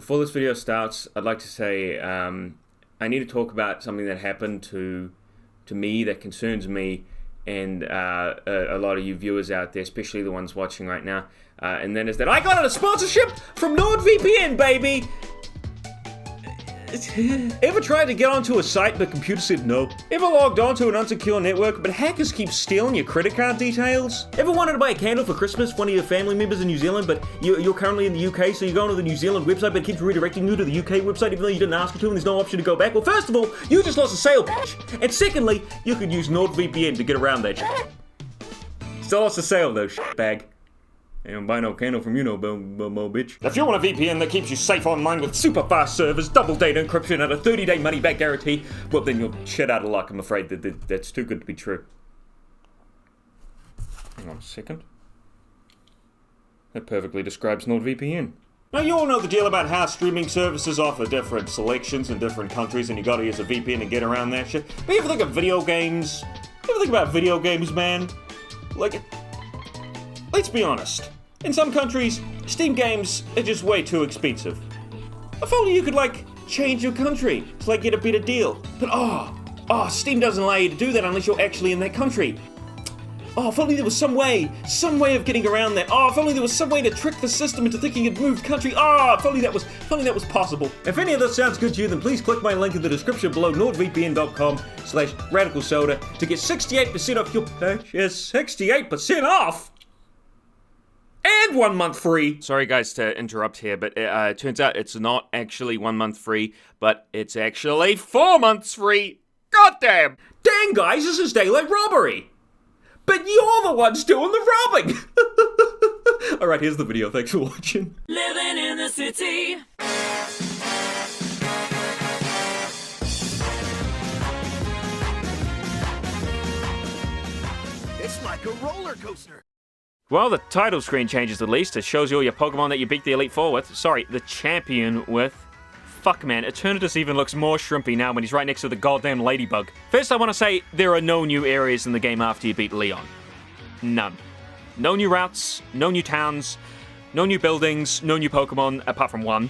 Before this video starts, I'd like to say I need to talk about something that happened to me that concerns me and a lot of you viewers out there, especially the ones watching right now. And then is that I got a sponsorship from NordVPN, baby! Ever tried to get onto a site but the computer said no? Ever logged onto an unsecure network but hackers keep stealing your credit card details? Ever wanted to buy a candle for Christmas for one of your family members in New Zealand but you're currently in the UK, so you go onto the New Zealand website but it keeps redirecting you to the UK website even though you didn't ask it to and there's no option to go back? Well, first of all, you just lost a sale, bitch. And secondly, you could use NordVPN to get around that shit. Still lost a sale though, bag. And buy no candle from you, no bitch. If you want a VPN that keeps you safe online with super fast servers, double data encryption, and a 30-day money-back guarantee, well then you're shit out of luck, I'm afraid. That's too good to be true. Hang on a second. That perfectly describes NordVPN. Now you all know the deal about how streaming services offer different selections in different countries and you gotta use a VPN to get around that shit. But you ever think of video games? You ever think about video games, man? Like, let's be honest. In some countries, Steam games are just way too expensive. If only you could, change your country to, get a better deal. But, Steam doesn't allow you to do that unless you're actually in that country. Oh, if only there was some way of getting around that. Oh, if only there was some way to trick the system into thinking it moved country. Oh, if only that was possible. If any of this sounds good to you, then please click my link in the description below, nordvpn.com/RadicalSoda, to get 68% off your purchase. 68% off? And 1 month free. Sorry guys to interrupt here, but it turns out it's not actually 1 month free, but it's actually 4 months free. Goddamn! Dang guys, this is daylight robbery! But you're the ones doing the robbing! Alright, here's the video, thanks for watching. Living in the city. It's like a roller coaster. Well, the title screen changes at least. It shows you all your Pokemon that you beat the Elite Four with. Sorry, the champion with. Fuck, man. Eternatus even looks more shrimpy now when he's right next to the goddamn ladybug. First, I want to say there are no new areas in the game after you beat Leon. None. No new routes, no new towns, no new buildings, no new Pokemon, apart from one.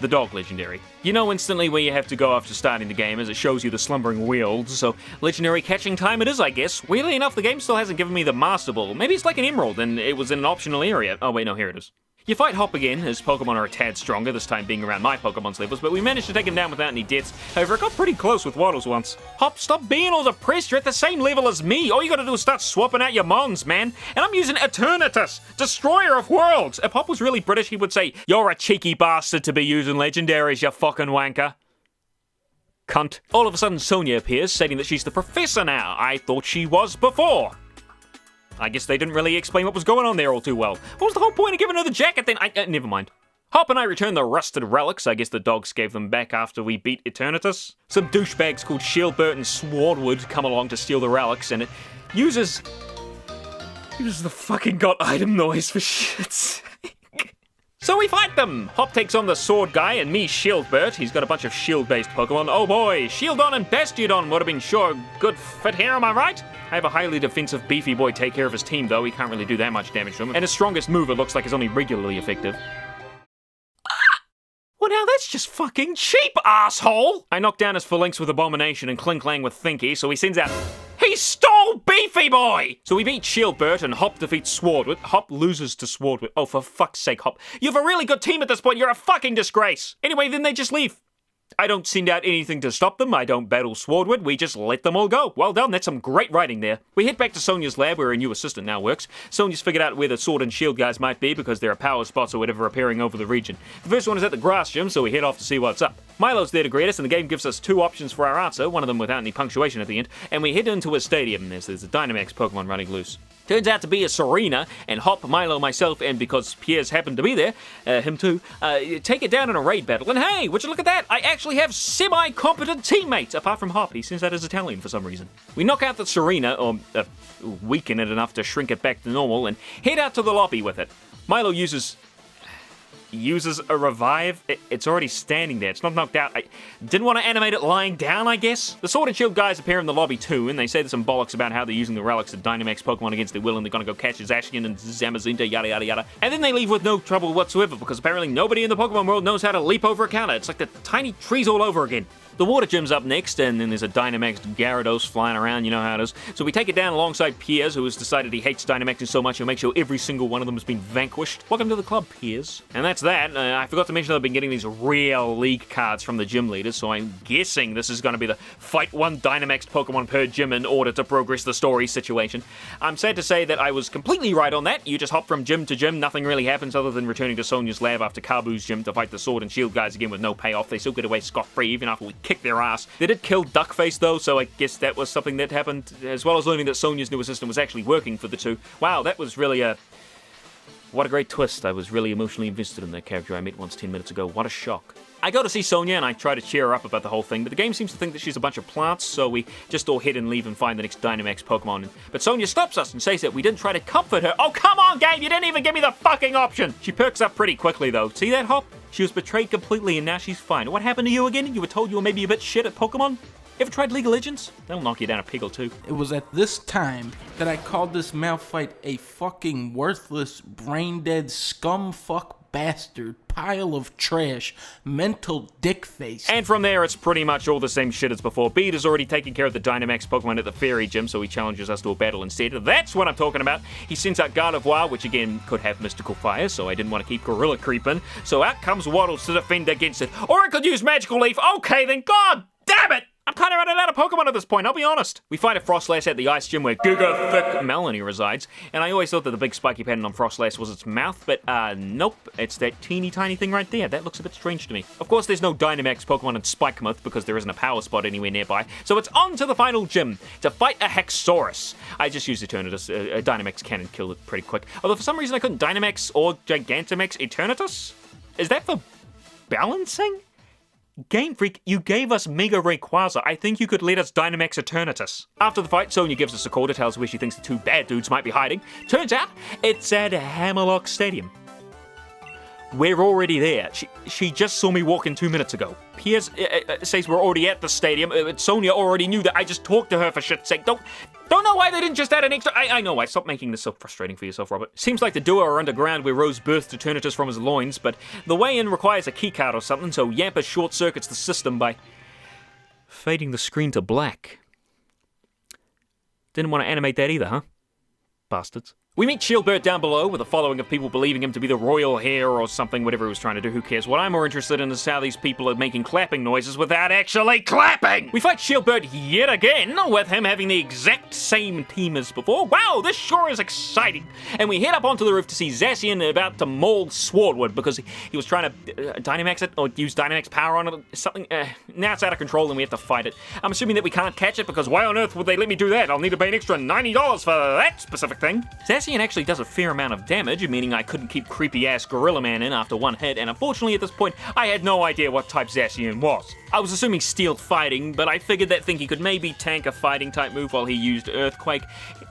The dog legendary. You know instantly where you have to go after starting the game as it shows you the slumbering wheels, so legendary catching time it is, I guess. Weirdly enough, the game still hasn't given me the Master Ball. Maybe it's like an Emerald and it was in an optional area. Oh wait, no, here it is. You fight Hop again, his Pokemon are a tad stronger, this time being around my Pokemon's levels, but we managed to take him down without any deaths. However, it got pretty close with Waddles once. Hop, stop being all depressed, you're at the same level as me. All you gotta do is start swapping out your Mons, man. And I'm using Eternatus, Destroyer of Worlds. If Hop was really British, he would say, "You're a cheeky bastard to be using legendaries, you fucking wanker." Cunt. All of a sudden, Sonia appears, stating that she's the professor now. I thought she was before. I guess they didn't really explain what was going on there all too well. What was the whole point of giving her the jacket then? Never mind. Hop and I returned the rusted relics. I guess the dogs gave them back after we beat Eternatus. Some douchebags called Shieldbert and Swordwood come along to steal the relics, and it uses the fucking got item noise for shit's sake. So we fight them! Hop takes on the sword guy and me, Shieldbert. He's got a bunch of shield-based Pokemon. Oh boy, Shieldon and Bastiodon would have been sure good fit here, am I right? I have a highly defensive beefy boy take care of his team though, he can't really do that much damage to him. And his strongest move it looks like is only regularly effective. Well now that's just fucking cheap, asshole! I knock down his Phalanx with Abomination and Klinklang with Thinky, so he sends out, "He stole Beefy Boy!" So we beat Shieldbert and Hop defeats Swordwood. Hop loses to Swordwood. Oh, for fuck's sake, Hop. You have a really good team at this point, you're a fucking disgrace! Anyway, then they just leave. I don't send out anything to stop them, I don't battle Swordwood, we just let them all go. Well done, that's some great writing there. We head back to Sonia's lab where her new assistant now works. Sonia's figured out where the Sword and Shield guys might be because there are power spots or whatever appearing over the region. The first one is at the grass gym, so we head off to see what's up. Milo's there to greet us, and the game gives us two options for our answer, one of them without any punctuation at the end, and we head into a stadium. There's a Dynamax Pokemon running loose. Turns out to be a Serena, and Hop, Milo, myself, and because Pierre's happened to be there, him too, take it down in a raid battle. And hey, would you look at that? I actually have semi-competent teammates, apart from Hop. He sends that as Italian for some reason. We knock out the Serena, or weaken it enough to shrink it back to normal, and head out to the lobby with it. Milo uses uses a revive, it's already standing there. It's not knocked out. I didn't want to animate it lying down, I guess. The Sword and Shield guys appear in the lobby too, and they say there's some bollocks about how they're using the relics to Dynamax Pokemon against their will, and they're gonna go catch Zacian and Zamazinta, yada yada yada. And then they leave with no trouble whatsoever, because apparently nobody in the Pokemon world knows how to leap over a counter. It's like the tiny trees all over again. The water gym's up next, and then there's a Dynamax Gyarados flying around, you know how it is. So we take it down alongside Piers, who has decided he hates Dynamaxing so much he'll make sure every single one of them has been vanquished. Welcome to the club, Piers. And that's that. I forgot to mention that I've been getting these real league cards from the gym leaders, so I'm guessing this is going to be the fight one Dynamax Pokemon per gym in order to progress the story situation. I'm sad to say that I was completely right on that. You just hop from gym to gym, nothing really happens other than returning to Sonia's lab after Kabu's gym to fight the Sword and Shield guys again with no payoff. They still get away scot-free even after we kick their ass. They did kill Duckface though, so I guess that was something that happened, as well as learning that Sonia's new assistant was actually working for the two. Wow, that was really what a great twist. I was really emotionally invested in that character I met once 10 minutes ago. What a shock. I go to see Sonia and I try to cheer her up about the whole thing, but the game seems to think that she's a bunch of plants, so we just all head and leave and find the next Dynamax Pokemon. But Sonia stops us and says that we didn't try to comfort her. Oh, come on, game! You didn't even give me the fucking option! She perks up pretty quickly, though. See that, Hop? She was betrayed completely and now she's fine. What happened to you again? You were told you were maybe a bit shit at Pokemon? You ever tried League of Legends? They'll knock you down a peg or two. It was at this time that I called this Malphite a fucking worthless, brain-dead, scumfuck bastard, pile of trash, mental dick face. And from there, it's pretty much all the same shit as before. Bede has already taken care of the Dynamax Pokemon at the Fairy Gym, so he challenges us to a battle instead. That's what I'm talking about. He sends out Gardevoir, which again could have Mystical Fire, so I didn't want to keep Gorilla creeping. So out comes Waddles to defend against it. Or it could use Magical Leaf. Okay then, god damn it! I'm kind of running out of Pokemon at this point, I'll be honest. We find a Frostlass at the Ice Gym where Giga Thick Melanie resides, and I always thought that the big spiky pattern on Frostlass was its mouth, but nope, it's that teeny tiny thing right there. That looks a bit strange to me. Of course, there's no Dynamax Pokemon in Spikemuth because there isn't a power spot anywhere nearby, so it's on to the final gym to fight a Hexaurus. I just used Eternatus. A Dynamax cannon killed it pretty quick, although for some reason I couldn't Dynamax or Gigantamax Eternatus? Is that for balancing? Game Freak, you gave us Mega Rayquaza. I think you could let us Dynamax Eternatus. After the fight, Sonia gives us a call to tell us where she thinks the two bad dudes might be hiding. Turns out, it's at Hammerlock Stadium. We're already there. She just saw me walk in 2 minutes ago. Piers says we're already at the stadium. Sonia already knew that. I just talked to her for shit's sake. Don't know why they didn't just add an extra... I know why. Stop making this so frustrating for yourself, Robert. Seems like the duo are underground where Rose birthed Eternatus from his loins, but the way in requires a keycard or something, so Yampa short-circuits the system by fading the screen to black. Didn't want to animate that either, huh? Bastards. We meet Shieldbert down below with a following of people believing him to be the royal heir or something, whatever he was trying to do, who cares. What I'm more interested in is how these people are making clapping noises without actually clapping! We fight Shieldbert yet again, with him having the exact same team as before. Wow, this sure is exciting! And we head up onto the roof to see Zacian about to maul Swordwood because he was trying to Dynamax it, or use Dynamax power on it, something. Now it's out of control and we have to fight it. I'm assuming that we can't catch it because why on earth would they let me do that? I'll need to pay an extra $90 for that specific thing. Zacian actually does a fair amount of damage, meaning I couldn't keep creepy-ass Gorilla Man in after one hit, and unfortunately at this point, I had no idea what type Zacian was. I was assuming Steel Fighting, but I figured that Thinky could maybe tank a Fighting-type move while he used Earthquake,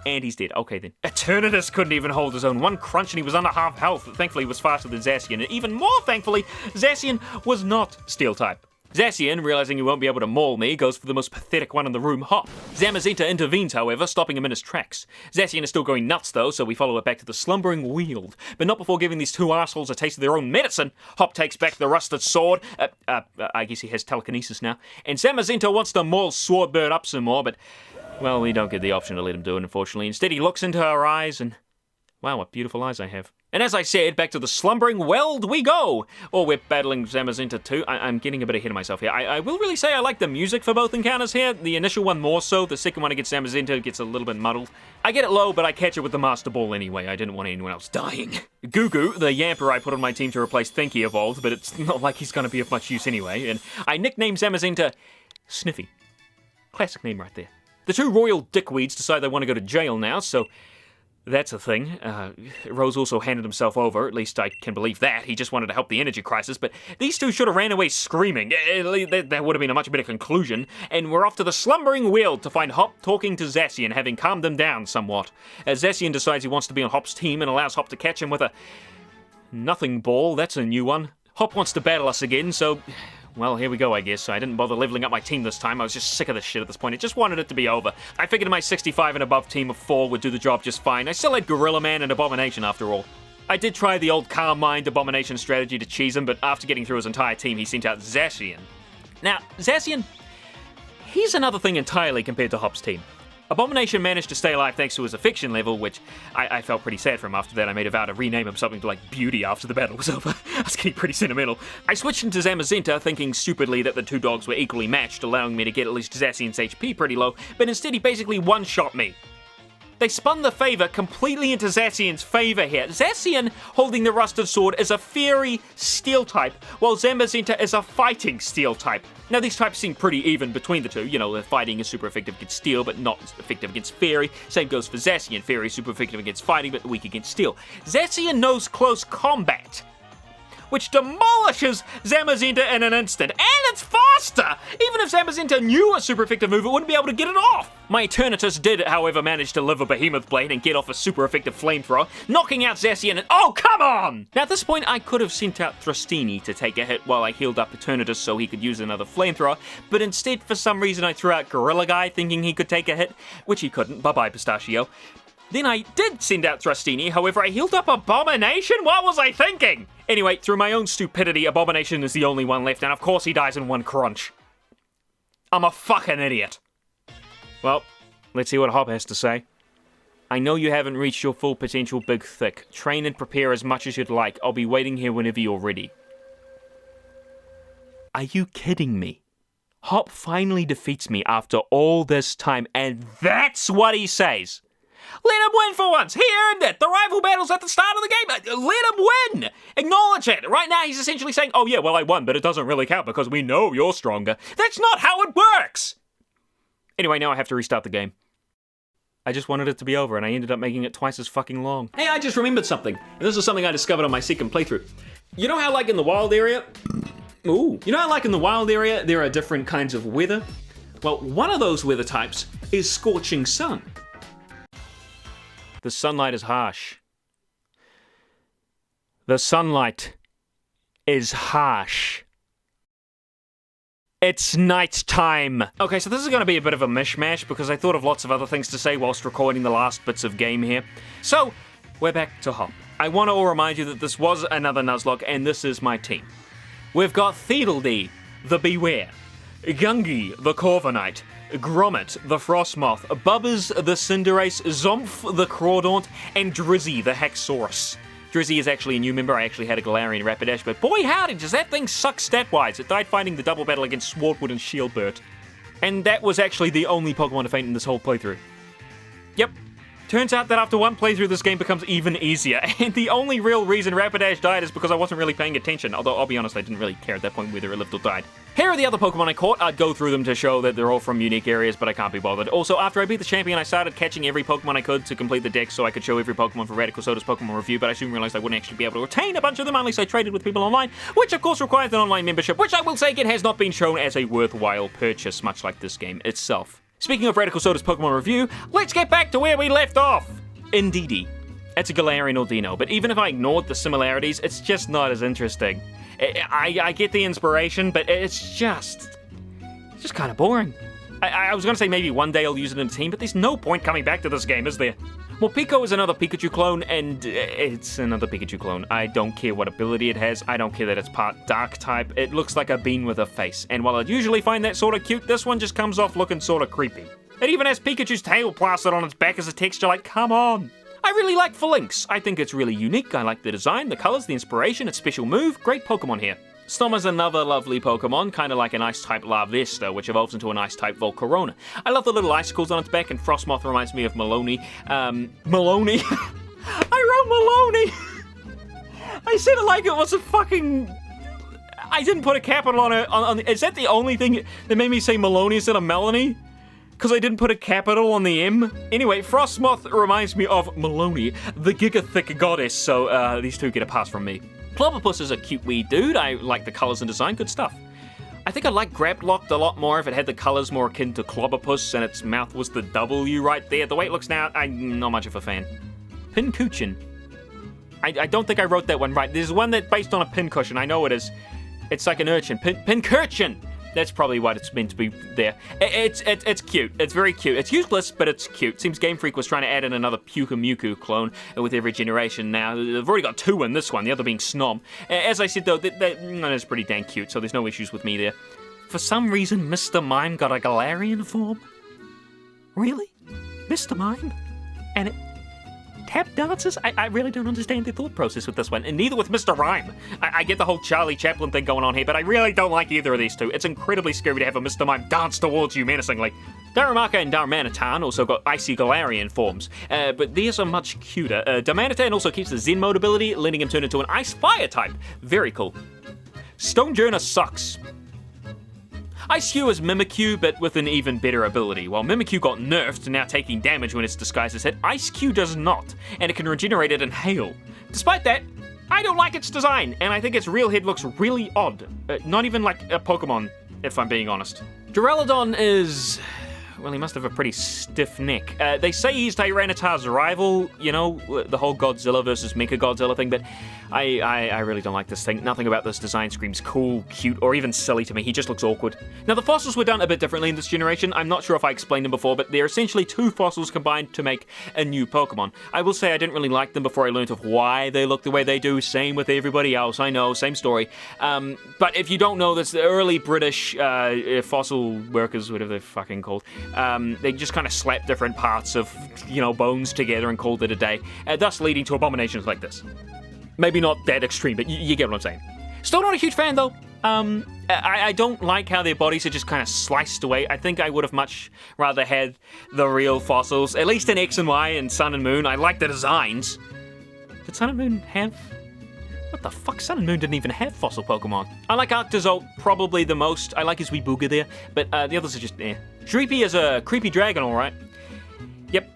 and he's dead. Okay then. Eternatus couldn't even hold his own. One crunch and he was under half health. Thankfully, he was faster than Zacian, and even more thankfully, Zacian was not Steel-type. Zacian, realizing he won't be able to maul me, goes for the most pathetic one in the room, Hop. Zamazinta intervenes, however, stopping him in his tracks. Zacian is still going nuts, though, so we follow it back to the Slumbering Weald. But not before giving these two assholes a taste of their own medicine. Hop takes back the rusted sword. I guess he has telekinesis now. And Zamazinta wants to maul Swordbird up some more, but, well, we don't get the option to let him do it, unfortunately. Instead, he looks into her eyes and... wow, what beautiful eyes I have. And as I said, back to the Slumbering Weld we go! Or we're battling Zamazinta too. I'm getting a bit ahead of myself here. I will really say I like the music for both encounters here. The initial one more so. The second one against Zamazinta gets a little bit muddled. I get it low, but I catch it with the Master Ball anyway. I didn't want anyone else dying. Gugu, the Yamper I put on my team to replace Thinky, evolved, but it's not like he's going to be of much use anyway. And I nicknamed Zamazinta Sniffy. Classic name right there. The two royal dickweeds decide they want to go to jail now, so... that's a thing. Rose also handed himself over, at least I can believe that. He just wanted to help the energy crisis, but these two should have ran away screaming. That would have been a much better conclusion. And we're off to the Slumbering Weald to find Hop talking to Zacian, having calmed them down somewhat. As Zacian decides he wants to be on Hop's team and allows Hop to catch him with a Nothing Ball, that's a new one. Hop wants to battle us again, so... Well, here we go, I guess. I didn't bother leveling up my team this time. I was just sick of this shit at this point. I just wanted it to be over. I figured my 65 and above team of 4 would do the job just fine. I still had Gorilla Man and Abomination after all. I did try the old Calm Mind Abomination strategy to cheese him, but after getting through his entire team, he sent out Zacian. Now, Zacian, he's another thing entirely compared to Hop's team. Abomination managed to stay alive thanks to his affection level, which I felt pretty sad for him after that. I made a vow to rename him something to like Beauty after the battle was over. I was getting pretty sentimental. I switched into Zamazenta, thinking stupidly that the two dogs were equally matched, allowing me to get at least Zacian's HP pretty low, but instead he basically one-shot me. They spun the favor completely into Zacian's favor here. Zacian, holding the Rusted Sword, is a Fairy Steel type, while Zamazenta is a Fighting Steel type. Now, these types seem pretty even between the two. You know, the Fighting is super effective against Steel, but not effective against Fairy. Same goes for Zacian. Fairy is super effective against Fighting, but weak against Steel. Zacian knows close combat, which demolishes Zamazenta in an instant. And it's faster! Even if Zamazenta knew a super effective move, it wouldn't be able to get it off. My Eternatus did, however, manage to live a Behemoth Blade and get off a super effective flamethrower, knocking out Zacian and— oh, come on! Now, at this point, I could have sent out Thrustini to take a hit while I healed up Eternatus so he could use another flamethrower, but instead, for some reason, I threw out Gorilla Guy thinking he could take a hit, which he couldn't. Bye-bye, Pistachio. Then I did send out Thrustini, however, I healed up Abomination? What was I thinking? Anyway, through my own stupidity, Abomination is the only one left, and of course he dies in one crunch. I'm a fucking idiot. Well, let's see what Hop has to say. I know you haven't reached your full potential, Big Thick. Train and prepare as much as you'd like. I'll be waiting here whenever you're ready. Are you kidding me? Hop finally defeats me after all this time, and that's what he says. Let him win for once. He earned it. The rival battle's at the start of the game. Let him win. Acknowledge it. Right now, he's essentially saying, oh yeah, well, I won, but it doesn't really count because we know you're stronger. That's not how it works. Anyway, now I have to restart the game. I just wanted it to be over, and I ended up making it twice as fucking long. Hey, I just remembered something. And this is something I discovered on my second playthrough. You know how, like, in the wild area... Ooh. You know how, like, in the wild area, there are different kinds of weather? Well, one of those weather types is scorching sun. The sunlight is harsh. The sunlight is harsh. It's night time. Okay, so this is going to be a bit of a mishmash because I thought of lots of other things to say whilst recording the last bits of game here. So, we're back to Hop. I want to remind you that this was another Nuzlocke, and this is my team. We've got Theedledee, the Beware, Gungi, the Corviknight, Grommet, the Frostmoth, Bubbers, the Cinderace, Zomph, the Crawdaunt, and Drizzy, the Haxorus. Drizzy is actually a new member. I actually had a Galarian Rapidash, but boy howdy, does that thing suck stat-wise. It died fighting the double battle against Swordwood and Shieldbert. And that was actually the only Pokemon to faint in this whole playthrough. Yep. Turns out that after one playthrough, this game becomes even easier, and the only real reason Rapidash died is because I wasn't really paying attention, although I'll be honest, I didn't really care at that point whether it lived or died. Here are the other Pokemon I caught. I'd go through them to show that they're all from unique areas, but I can't be bothered. Also, after I beat the champion, I started catching every Pokemon I could to complete the deck so I could show every Pokemon for RadicalSoda's Pokemon Review, but I soon realized I wouldn't actually be able to retain a bunch of them unless I traded with people online, which of course requires an online membership, which I will say again has not been shown as a worthwhile purchase, much like this game itself. Speaking of RadicalSoda's Pokemon Review, let's get back to where we left off. Indeedy. It's a Galarian Aldino, but even if I ignored the similarities, it's just not as interesting. I get the inspiration, but it's just kind of boring. I was going to say maybe one day I'll use it in a team, but there's no point coming back to this game, is there? Well, Pico is another Pikachu clone, and it's another Pikachu clone. I don't care what ability it has. I don't care that it's part dark type. It looks like a bean with a face, and while I'd usually find that sort of cute, this one just comes off looking sort of creepy. It even has Pikachu's tail plastered on its back as a texture, like, come on. I really like Phalanx. I think it's really unique. I like the design, the colors, the inspiration, its special move. Great Pokemon here. Stomma's another lovely Pokemon, kind of like an Ice-type Larvesta, which evolves into an Ice-type Volcarona. I love the little icicles on its back, and Frostmoth reminds me of Maloney. Maloney? I wrote Maloney! I said it like it was a fucking... I didn't put a capital on it. Is that the only thing that made me say Maloney instead of Melanie? Because I didn't put a capital on the M. Anyway, Frostmoth reminds me of Maloney, the giga-thick goddess, so these two get a pass from me. Clobbopus is a cute wee dude. I like the colors and design, good stuff. I think I'd like Grablocked a lot more if it had the colors more akin to Clobbopus and its mouth was the W right there. The way it looks now, I'm not much of a fan. Pinkuchin. I don't think I wrote that one right. There's one that's based on a pincushion. I know it is. It's like an urchin. Pincurchin! That's probably what it's meant to be there. It's cute. It's very cute. It's useless, but it's cute. Seems Game Freak was trying to add in another Puka Muku clone with every generation now. They've already got 2 in this one, the other being Snom. As I said, though, that is pretty dang cute, so there's no issues with me there. For some reason, Mr. Mime got a Galarian form. Really? Mr. Mime? And it... tap dances? I really don't understand the thought process with this one, and neither with Mr. Rhyme. I get the whole Charlie Chaplin thing going on here, but I really don't like either of these two. It's incredibly scary to have a Mr. Mime dance towards you menacingly. Darumaka and Darmanitan also got Icy Galarian forms, but theirs are much cuter. Darmanitan also keeps the Zen mode ability, letting him turn into an Ice Fire type. Very cool. Stonejourner sucks. Ice-Hue is Mimikyu, but with an even better ability. While Mimikyu got nerfed, now taking damage when its disguise is hit, Ice-Q does not, and it can regenerate it in hail. Despite that, I don't like its design, and I think its real head looks really odd. Not even like a Pokemon, if I'm being honest. Duraludon is... well, he must have a pretty stiff neck. They say he's Tyranitar's rival, you know, the whole Godzilla versus Mechagodzilla thing, but I really don't like this thing. Nothing about this design screams cool, cute, or even silly to me. He just looks awkward. Now, the fossils were done a bit differently in this generation. I'm not sure if I explained them before, but they're essentially 2 fossils combined to make a new Pokemon. I will say I didn't really like them before I learned of why they look the way they do. Same with everybody else. I know, same story. But if you don't know this, the early British fossil workers, whatever they're fucking called, they just kind of slapped different parts of, you know, bones together and called it a day, thus leading to abominations like this. Maybe not that extreme, but you get what I'm saying. Still not a huge fan, though. I don't like how their bodies are just kind of sliced away. I think I would have much rather had the real fossils, at least in X and Y and Sun and Moon. I like the designs. Did Sun and Moon have... what the fuck? Sun and Moon didn't even have fossil Pokemon. I like Arctozolt probably the most. I like his wee booger there, but the others are just eh. Dreepy is a creepy dragon, alright. Yep,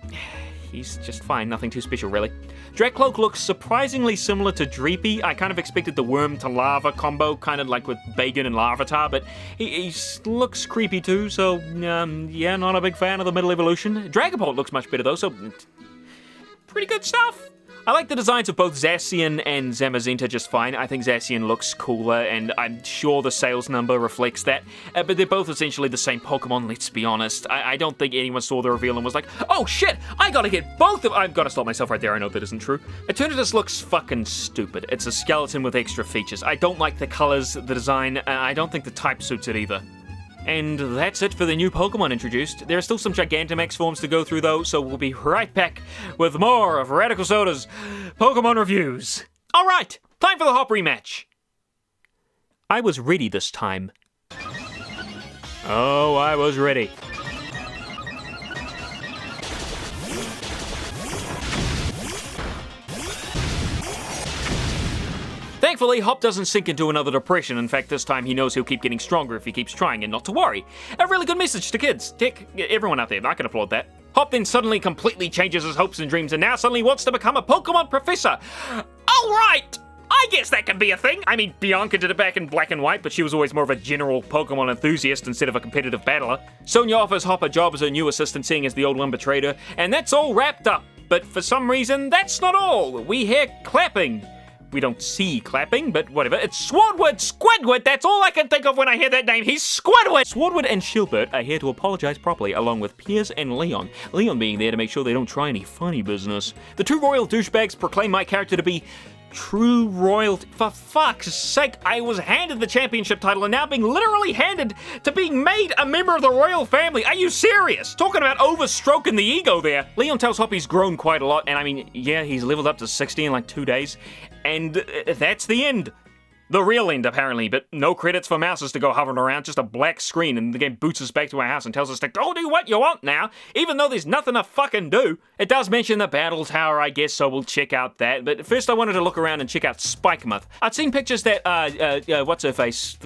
he's just fine. Nothing too special, really. Dracloak looks surprisingly similar to Dreepy. I kind of expected the worm to lava combo, kind of like with Bagon and Larvitar, but he looks creepy too, so yeah, not a big fan of the middle evolution. Dragapult looks much better though, so pretty good stuff. I like the designs of both Zacian and Zamazenta just fine. I think Zacian looks cooler, and I'm sure the sales number reflects that. But they're both essentially the same Pokemon, let's be honest. I don't think anyone saw the reveal and was like, oh shit, I gotta get both of... I've gotta stop myself right there, I know that isn't true. Eternatus looks fucking stupid. It's a skeleton with extra features. I don't like the colors, the design, I don't think the type suits it either. And that's it for the new Pokemon introduced. There are still some Gigantamax forms to go through though, so we'll be right back with more of RadicalSoda's Pokemon reviews. Alright, time for the Hop rematch. I was ready this time. Oh, I was ready. Thankfully, Hop doesn't sink into another depression. In fact, this time he knows he'll keep getting stronger if he keeps trying and not to worry. A really good message to kids. Heck, everyone out there, I can applaud that. Hop then suddenly completely changes his hopes and dreams and now suddenly wants to become a Pokemon professor. Alright! I guess that can be a thing. I mean, Bianca did it back in Black and White, but she was always more of a general Pokemon enthusiast instead of a competitive battler. Sonia offers Hop a job as her new assistant, seeing as the old one betrayed her, and that's all wrapped up. But for some reason, that's not all. We hear clapping. We don't see clapping, but whatever. It's Swordwood! Squidward! That's all I can think of when I hear that name. He's Squidward! Swordwood and Shieldbert are here to apologize properly, along with Piers and Leon. Leon being there to make sure they don't try any funny business. The 2 royal douchebags proclaim my character to be true royalty. For fuck's sake, I was handed the championship title and now being literally handed to being made a member of the royal family. Are you serious? Talking about overstroking the ego there. Leon tells Hop he's grown quite a lot, and I mean, yeah, he's leveled up to 60 in like 2 days. And that's the end. The real end, apparently, but no credits for mouses to go hovering around, just a black screen, and the game boots us back to our house and tells us to go do what you want now, even though there's nothing to fucking do. It does mention the Battle Tower, I guess, so we'll check out that, but first I wanted to look around and check out Spikemuth. I'd seen pictures that, what's-her-face,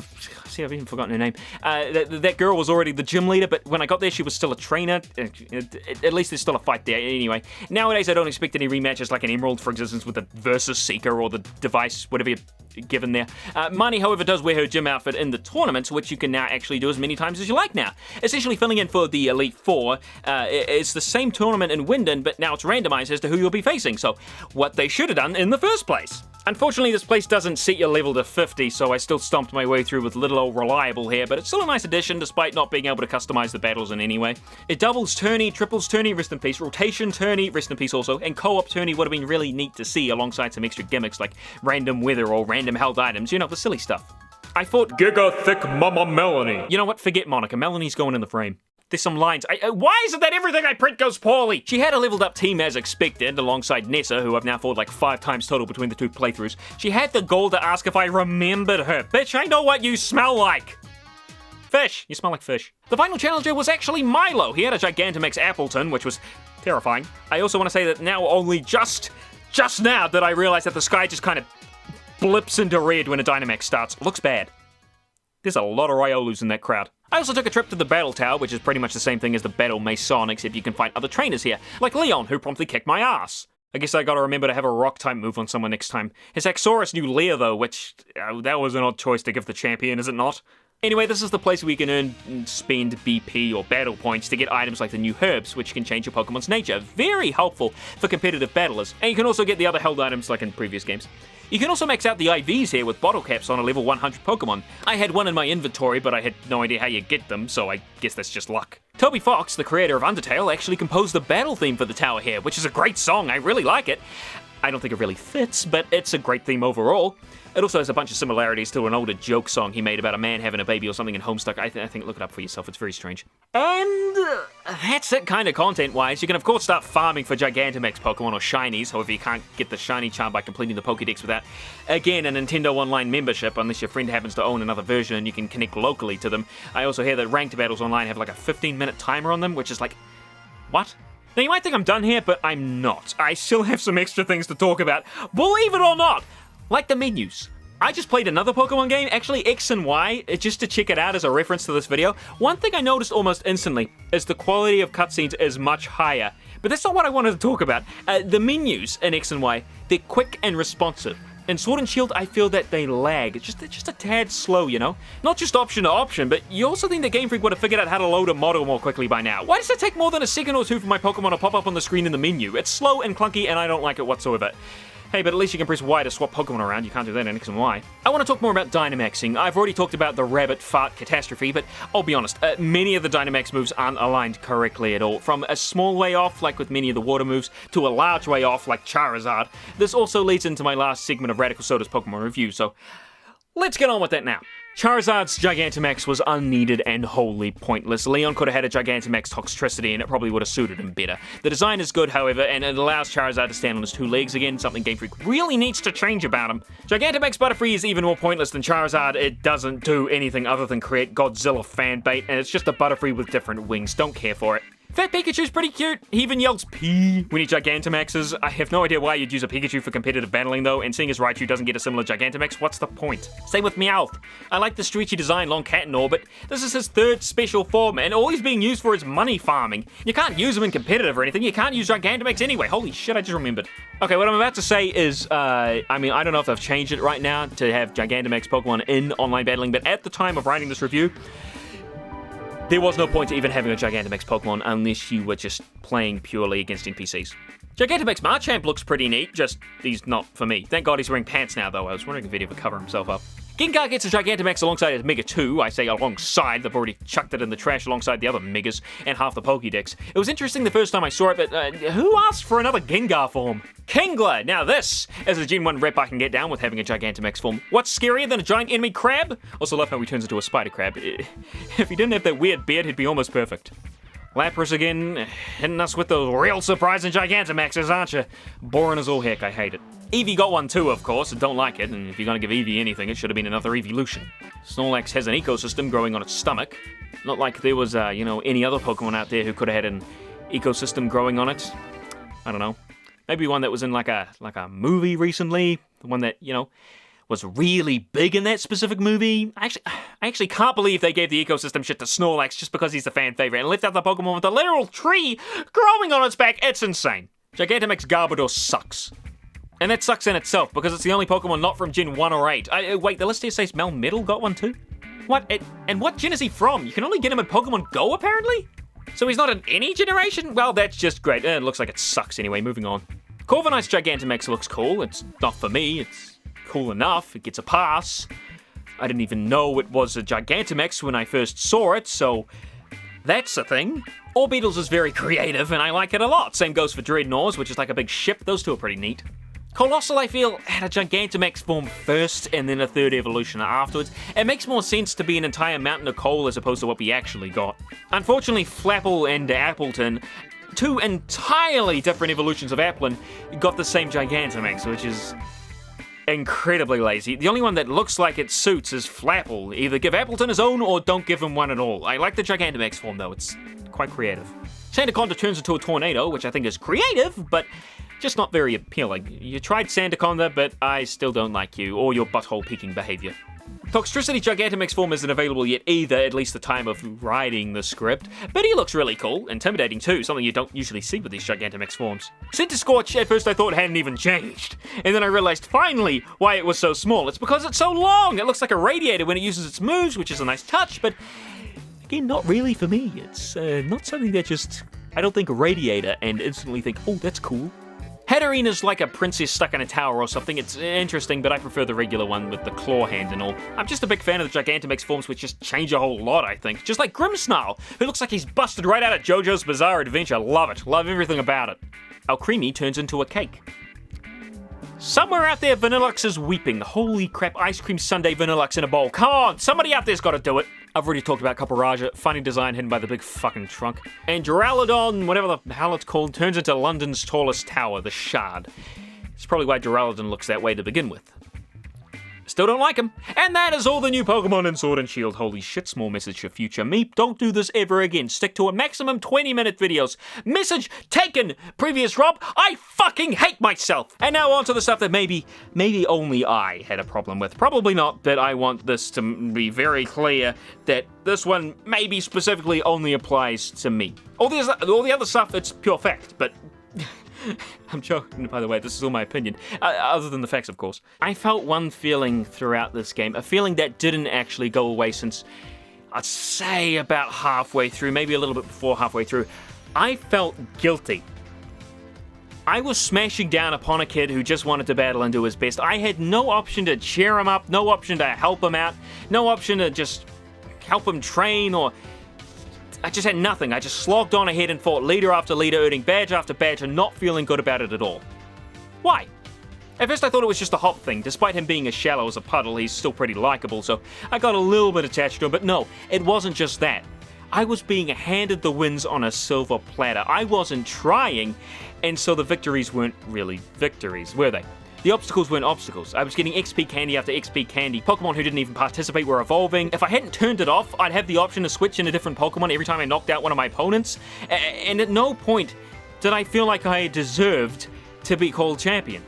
See, I've even forgotten her name. That girl was already the gym leader, but when I got there, she was still a trainer. At least there's still a fight there. Anyway, nowadays I don't expect any rematches like an Emerald, for existence, with the Versus Seeker or the device, whatever you're given there. Marnie, however, does wear her gym outfit in the tournaments, which you can now actually do as many times as you like now. Essentially filling in for the Elite Four. It's the same tournament in Wyndon, but now it's randomized as to who you'll be facing, so what they should have done in the first place. Unfortunately, this place doesn't set your level to 50, so I still stomped my way through with little old Reliable here, but it's still a nice addition despite not being able to customize the battles in any way. It doubles tourney, triples tourney, rest in peace, rotation tourney, rest in peace also, and co-op tourney would have been really neat to see alongside some extra gimmicks like random weather or random held items, you know, the silly stuff. I thought Giga Thick Mama Melanie. You know what, forget Monica, Melanie's going in the frame. There's some lines. Why is it that everything I print goes poorly? She had a leveled up team as expected, alongside Nessa, who I've now fought like 5 times total between the 2 playthroughs. She had the gall to ask if I remembered her. Bitch, I know what you smell like. Fish. You smell like fish. The final challenger was actually Milo. He had a Gigantamax Appleton, which was terrifying. I also want to say that now only just now did I realize that the sky just kind of blips into red when a Dynamax starts. Looks bad. There's a lot of Riolus in that crowd. I also took a trip to the Battle Tower, which is pretty much the same thing as the Battle Maison, except you can find other trainers here, like Leon, who promptly kicked my ass. I guess I gotta remember to have a rock-type move on someone next time. His Axorus knew Leer, though, which, that was an odd choice to give the champion, is it not? Anyway, this is the place where you can earn and spend BP or battle points to get items like the new herbs, which can change your Pokemon's nature. Very helpful for competitive battlers. And you can also get the other held items like in previous games. You can also max out the IVs here with bottle caps on a level 100 Pokemon. I had one in my inventory, but I had no idea how you get them, so I guess that's just luck. Toby Fox, the creator of Undertale, actually composed the battle theme for the tower here, which is a great song. I really like it. I don't think it really fits, but it's a great theme overall. It also has a bunch of similarities to an older joke song he made about a man having a baby or something in Homestuck. I think look it up for yourself, it's very strange. And that's it kind of content-wise. You can of course start farming for Gigantamax Pokemon or Shinies, however you can't get the Shiny charm by completing the Pokédex without, again, a Nintendo Online membership, unless your friend happens to own another version and you can connect locally to them. I also hear that ranked battles online have like a 15-minute timer on them, which is like, what? Now you might think I'm done here, but I'm not. I still have some extra things to talk about, believe it or not! Like the menus. I just played another Pokemon game, actually X and Y, just to check it out as a reference to this video. One thing I noticed almost instantly is the quality of cutscenes is much higher. But that's not what I wanted to talk about. The menus in X and Y, they're quick and responsive. In Sword and Shield, I feel that they lag. It's just a tad slow, you know? Not just option to option, but you also think the Game Freak would have figured out how to load a model more quickly by now. Why does it take more than a second or two for my Pokemon to pop up on the screen in the menu? It's slow and clunky, and I don't like it whatsoever. Hey, but at least you can press Y to swap Pokemon around. You can't do that in X and Y. I want to talk more about Dynamaxing. I've already talked about the rabbit fart catastrophe, but I'll be honest, many of the Dynamax moves aren't aligned correctly at all. From a small way off, like with many of the water moves, to a large way off, like Charizard. This also leads into my last segment of RadicalSoda's Pokemon review, so let's get on with that now. Charizard's Gigantamax was unneeded and wholly pointless. Leon could have had a Gigantamax Toxtricity and it probably would have suited him better. The design is good, however, and it allows Charizard to stand on his 2 legs again, something Game Freak really needs to change about him. Gigantamax Butterfree is even more pointless than Charizard. It doesn't do anything other than create Godzilla fanbait, and it's just a Butterfree with different wings. Don't care for it. Fat Pikachu's pretty cute. He even yells pee when he Gigantamaxes. I have no idea why you'd use a Pikachu for competitive battling though, and seeing as Raichu doesn't get a similar Gigantamax, what's the point? Same with Meowth. I like the stretchy design, long cat and all, but this is his 3rd special form, and all he's being used for is money farming. You can't use him in competitive or anything, you can't use Gigantamax anyway. Holy shit, I just remembered. Okay, what I'm about to say is, I don't know if they've changed it right now to have Gigantamax Pokemon in online battling, but at the time of writing this review, there was no point to even having a Gigantamax Pokemon unless you were just playing purely against NPCs. Gigantamax Machamp looks pretty neat, just he's not for me. Thank God he's wearing pants now though. I was wondering if he'd ever cover himself up. Gengar gets a Gigantamax alongside his Mega 2, I say alongside, they've already chucked it in the trash alongside the other Megas and half the Pokédex. It was interesting the first time I saw it, but who asked for another Gengar form? Kingler! Now this is a Gen 1 rep I can get down with having a Gigantamax form. What's scarier than a giant enemy crab? Also love how he turns into a spider crab. If he didn't have that weird beard, he'd be almost perfect. Lapras again, hitting us with those real surprising Gigantamaxes, aren't you? Boring as all heck, I hate it. Eevee got one too, of course, and don't like it, and if you're gonna give Eevee anything, it should have been another Eeveelution. Snorlax has an ecosystem growing on its stomach. Not like there was, any other Pokemon out there who could have had an ecosystem growing on it. I don't know. Maybe one that was in like a movie recently, the one that, was really big in that specific movie. Actually, I actually can't believe they gave the ecosystem shit to Snorlax just because he's the fan favorite and left out the Pokemon with a literal tree growing on its back. It's insane. Gigantamax Garbodor sucks. And that sucks in itself because it's the only Pokemon not from Gen 1 or 8. Wait, the list here says Melmetal got one too? What? And what gen is he from? You can only get him in Pokemon Go, apparently? So he's not in any generation? Well, that's just great. It looks like it sucks anyway. Moving on. Corviknight's Gigantamax looks cool. It's not for me. It's cool enough. It gets a pass. I didn't even know it was a Gigantamax when I first saw it, so that's a thing. Orbeetles is very creative, and I like it a lot. Same goes for Dreadnoughts, which is like a big ship. Those two are pretty neat. Colossal, I feel, had a Gigantamax form first and then a third evolution afterwards. It makes more sense to be an entire mountain of coal as opposed to what we actually got. Unfortunately, Flapple and Appleton, two entirely different evolutions of Applin, got the same Gigantamax, which is incredibly lazy. The only one that looks like it suits is Flapple. Either give Appleton his own or don't give him one at all. I like the Gigantamax form though, it's quite creative. Sandaconda turns into a tornado, which I think is creative, but just not very appealing. You tried Sandaconda, but I still don't like you, or your butthole-peeking behavior. Toxtricity Gigantamax form isn't available yet either, at least the time of writing the script, but he looks really cool, intimidating too, something you don't usually see with these Gigantamax forms. Centiskorch, at first I thought hadn't even changed, and then I realized finally why it was so small. It's because it's so long! It looks like a radiator when it uses its moves, which is a nice touch, but again, not really for me. It's not something that just, I don't think radiator and instantly think, oh, that's cool. Hatterina's like a princess stuck in a tower or something. It's interesting, but I prefer the regular one with the claw hand and all. I'm just a big fan of the Gigantamax forms, which just change a whole lot, I think. Just like Grimmsnarl, who looks like he's busted right out of JoJo's Bizarre Adventure. Love it. Love everything about it. Alcremie turns into a cake. Somewhere out there, Vanillux is weeping. Holy crap, ice cream sundae Vanillux in a bowl. Come on, somebody out there's got to do it. I've already talked about Caparaja, funny design hidden by the big fucking trunk. And Duraludon, whatever the hell it's called, turns into London's tallest tower, the Shard. It's probably why Duraludon looks that way to begin with. Still don't like him. And that is all the new Pokemon in Sword and Shield. Holy shit, small message for future me. Don't do this ever again. Stick to a maximum 20-minute videos. Message taken, previous Rob. I fucking hate myself. And now on to the stuff that maybe only I had a problem with. Probably not, but I want this to be very clear that this one maybe specifically only applies to me. All the other stuff, it's pure fact, but I'm joking, by the way, this is all my opinion, other than the facts, of course. I felt one feeling throughout this game, a feeling that didn't actually go away since, I'd say about halfway through, maybe a little bit before halfway through. I felt guilty. I was smashing down upon a kid who just wanted to battle and do his best. I had no option to cheer him up, no option to help him out, no option to just help him train, or I just had nothing. I just slogged on ahead and fought leader after leader, earning badge after badge, and not feeling good about it at all. Why? At first I thought it was just a hop thing. Despite him being as shallow as a puddle, he's still pretty likable, so I got a little bit attached to him, but no, it wasn't just that. I was being handed the wins on a silver platter. I wasn't trying, and so the victories weren't really victories, were they? The obstacles weren't obstacles. I was getting XP candy after XP candy. Pokemon who didn't even participate were evolving. If I hadn't turned it off, I'd have the option to switch in a different Pokemon every time I knocked out one of my opponents. And at no point did I feel like I deserved to be called champion.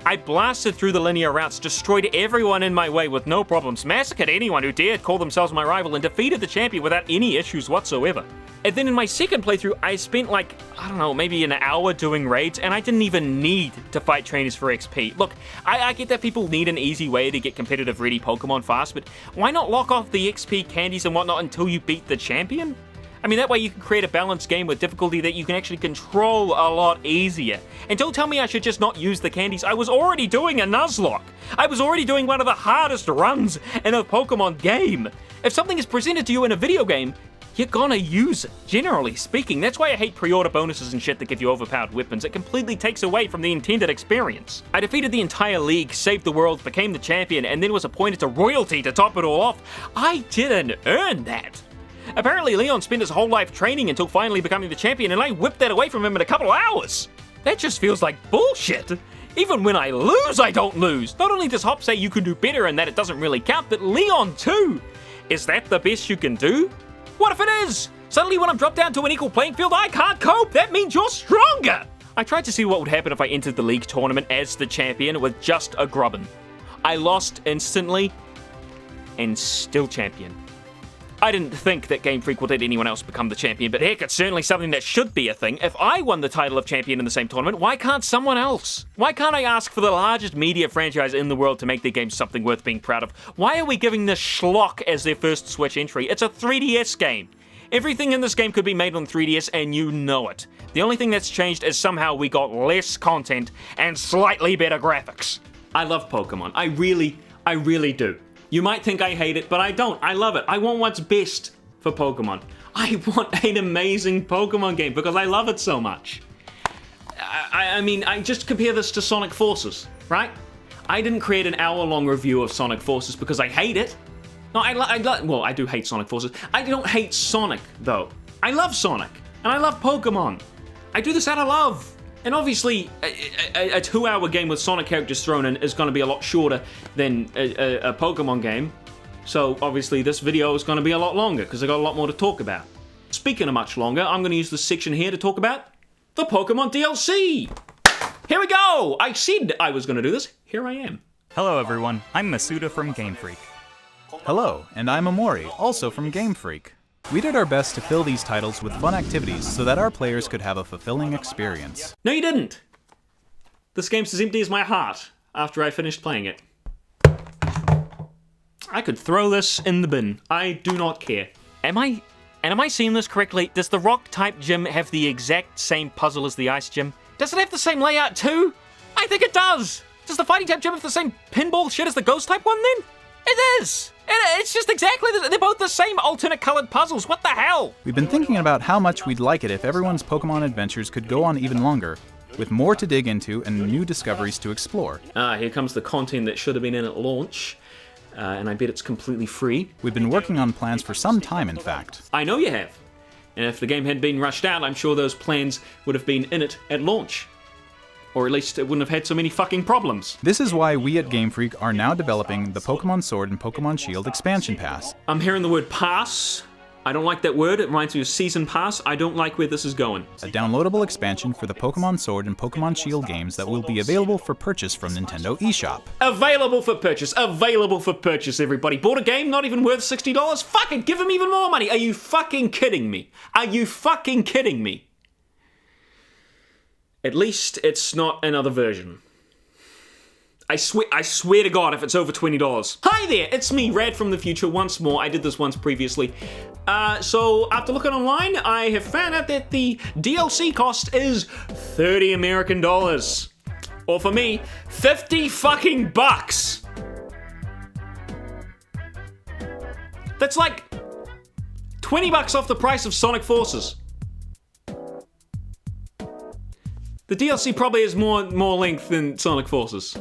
I blasted through the linear routes, destroyed everyone in my way with no problems, massacred anyone who dared call themselves my rival, and defeated the champion without any issues whatsoever. And then in my second playthrough, I spent like, I don't know, maybe an hour doing raids, and I didn't even need to fight trainers for XP. Look, I get that people need an easy way to get competitive ready Pokemon fast, but why not lock off the XP candies and whatnot until you beat the champion? I mean, that way you can create a balanced game with difficulty that you can actually control a lot easier. And don't tell me I should just not use the candies. I was already doing a Nuzlocke. I was already doing one of the hardest runs in a Pokemon game. If something is presented to you in a video game, you're gonna use it, generally speaking. That's why I hate pre-order bonuses and shit that give you overpowered weapons. It completely takes away from the intended experience. I defeated the entire league, saved the world, became the champion, and then was appointed to royalty to top it all off. I didn't earn that. Apparently Leon spent his whole life training until finally becoming the champion, and I whipped that away from him in a couple of hours. That just feels like bullshit. Even when I lose, I don't lose. Not only does Hop say you can do better and that it doesn't really count, but Leon too. Is that the best you can do? What if it is? Suddenly when I'm dropped down to an equal playing field, I can't cope. That means you're stronger. I tried to see what would happen if I entered the league tournament as the champion with just a Grubbin. I lost instantly. and still champion. I didn't think that Game Freak would let anyone else become the champion, but heck, it's certainly something that should be a thing. If I won the title of champion in the same tournament, why can't someone else? Why can't I ask for the largest media franchise in the world to make their game something worth being proud of? Why are we giving this schlock as their first Switch entry? It's a 3DS game. Everything in this game could be made on 3DS, and you know it. The only thing that's changed is somehow we got less content and slightly better graphics. I love Pokemon. I really do. You might think I hate it, but I don't. I love it. I want what's best for Pokemon. I want an amazing Pokemon game because I love it so much. I mean, I just compare this to Sonic Forces, right? I didn't create an hour-long review of Sonic Forces because I hate it. No, well, I do hate Sonic Forces. I don't hate Sonic, though. I love Sonic, and I love Pokemon. I do this out of love. And obviously, a 2-hour game with Sonic characters thrown in is going to be a lot shorter than a Pokemon game. So obviously this video is going to be a lot longer because I got a lot more to talk about. Speaking of much longer, I'm going to use this section here to talk about the Pokemon DLC. Here we go! I said I was going to do this. Here I am. Hello everyone, I'm Masuda from Game Freak. Hello, and I'm Amori, also from Game Freak. We did our best to fill these titles with fun activities so that our players could have a fulfilling experience. No, you didn't. This game's as empty as my heart after I finished playing it. I could throw this in the bin. I do not care. Am I seeing this correctly? Does the Rock-type gym have the exact same puzzle as the Ice gym? Does it have the same layout too? I think it does! Does the Fighting-type gym have the same pinball shit as the Ghost-type one then? It is! It's just exactly, they're both the same alternate colored puzzles, what the hell? We've been thinking about how much we'd like it if everyone's Pokemon adventures could go on even longer, with more to dig into and new discoveries to explore. Here comes the content that should have been in at launch, and I bet it's completely free. We've been working on plans for some time, in fact. I know you have. And if the game had been rushed out, I'm sure those plans would have been in it at launch. Or at least it wouldn't have had so many fucking problems. This is why we at Game Freak are now developing the Pokemon Sword and Pokemon Shield expansion pass. I'm hearing the word pass. I don't like that word. It reminds me of season pass. I don't like where this is going. A downloadable expansion for the Pokemon Sword and Pokemon Shield games that will be available for purchase from Nintendo eShop. Available for purchase. Available for purchase, everybody. Bought a game not even worth $60? Fuck it, give them even more money. Are you fucking kidding me? Are you fucking kidding me? At least it's not another version. I swear to God if it's over $20. Hi there, it's me, Rad from the future, once more. I did this once previously. So after looking online, I have found out that the DLC cost is $30 American. Or for me, 50 fucking bucks. That's like 20 bucks off the price of Sonic Forces. The DLC probably has more length than Sonic Forces.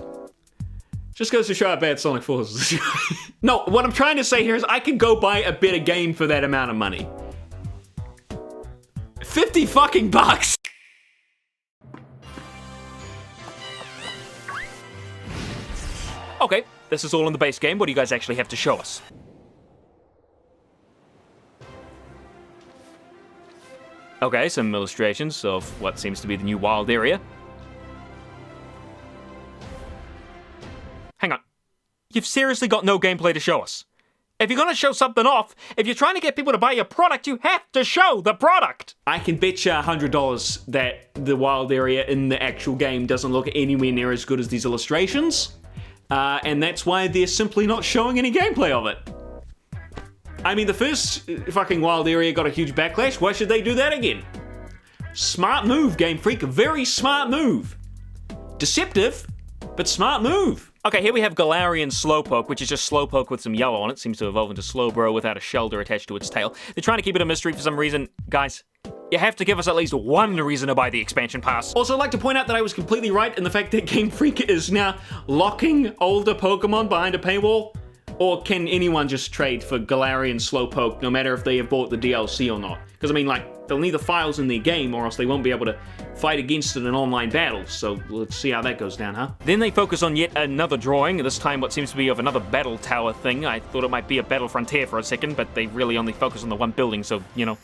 Just goes to show how bad Sonic Forces is. No, what I'm trying to say here is I can go buy a better game for that amount of money. 50 fucking bucks! Okay, this is all in the base game. What do you guys actually have to show us? Okay, some illustrations of what seems to be the new wild area. Hang on. You've seriously got no gameplay to show us. If you're gonna show something off, if you're trying to get people to buy your product, you have to show the product! I can bet you $100 that the wild area in the actual game doesn't look anywhere near as good as these illustrations. And that's why they're simply not showing any gameplay of it. I mean, the first fucking wild area got a huge backlash. Why should they do that again? Smart move, Game Freak. Very smart move. Deceptive, but smart move. Okay, here we have Galarian Slowpoke, which is just Slowpoke with some yellow on it. Seems to evolve into Slowbro without a shelter attached to its tail. They're trying to keep it a mystery for some reason. Guys, you have to give us at least one reason to buy the expansion pass. Also, I'd like to point out that I was completely right in the fact that Game Freak is now locking older Pokemon behind a paywall. Or can anyone just trade for Galarian Slowpoke, no matter if they have bought the DLC or not? Because, I mean, like, they'll need the files in their game, or else they won't be able to fight against it in online battles. So, let's see how that goes down, huh? Then they focus on yet another drawing, this time what seems to be of another battle tower thing. I thought it might be a battle frontier for a second, but they really only focus on the one building, so, you know,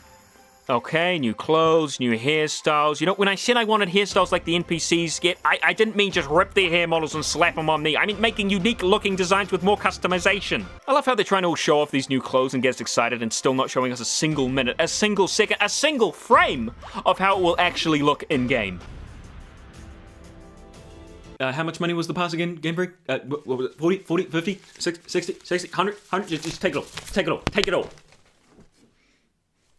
Okay, new clothes, new hairstyles. You know, when I said I wanted hairstyles like the NPCs get, I didn't mean just rip their hair models and slap them on me. I mean making unique-looking designs with more customization. I love how they're trying to all show off these new clothes and get us excited and still not showing us a single minute, a single second, a single frame of how it will actually look in-game. How much money was the pass again, Game Freak? What was it? 40, 50, 60, 100? Just take it all. Take it all. Take it all.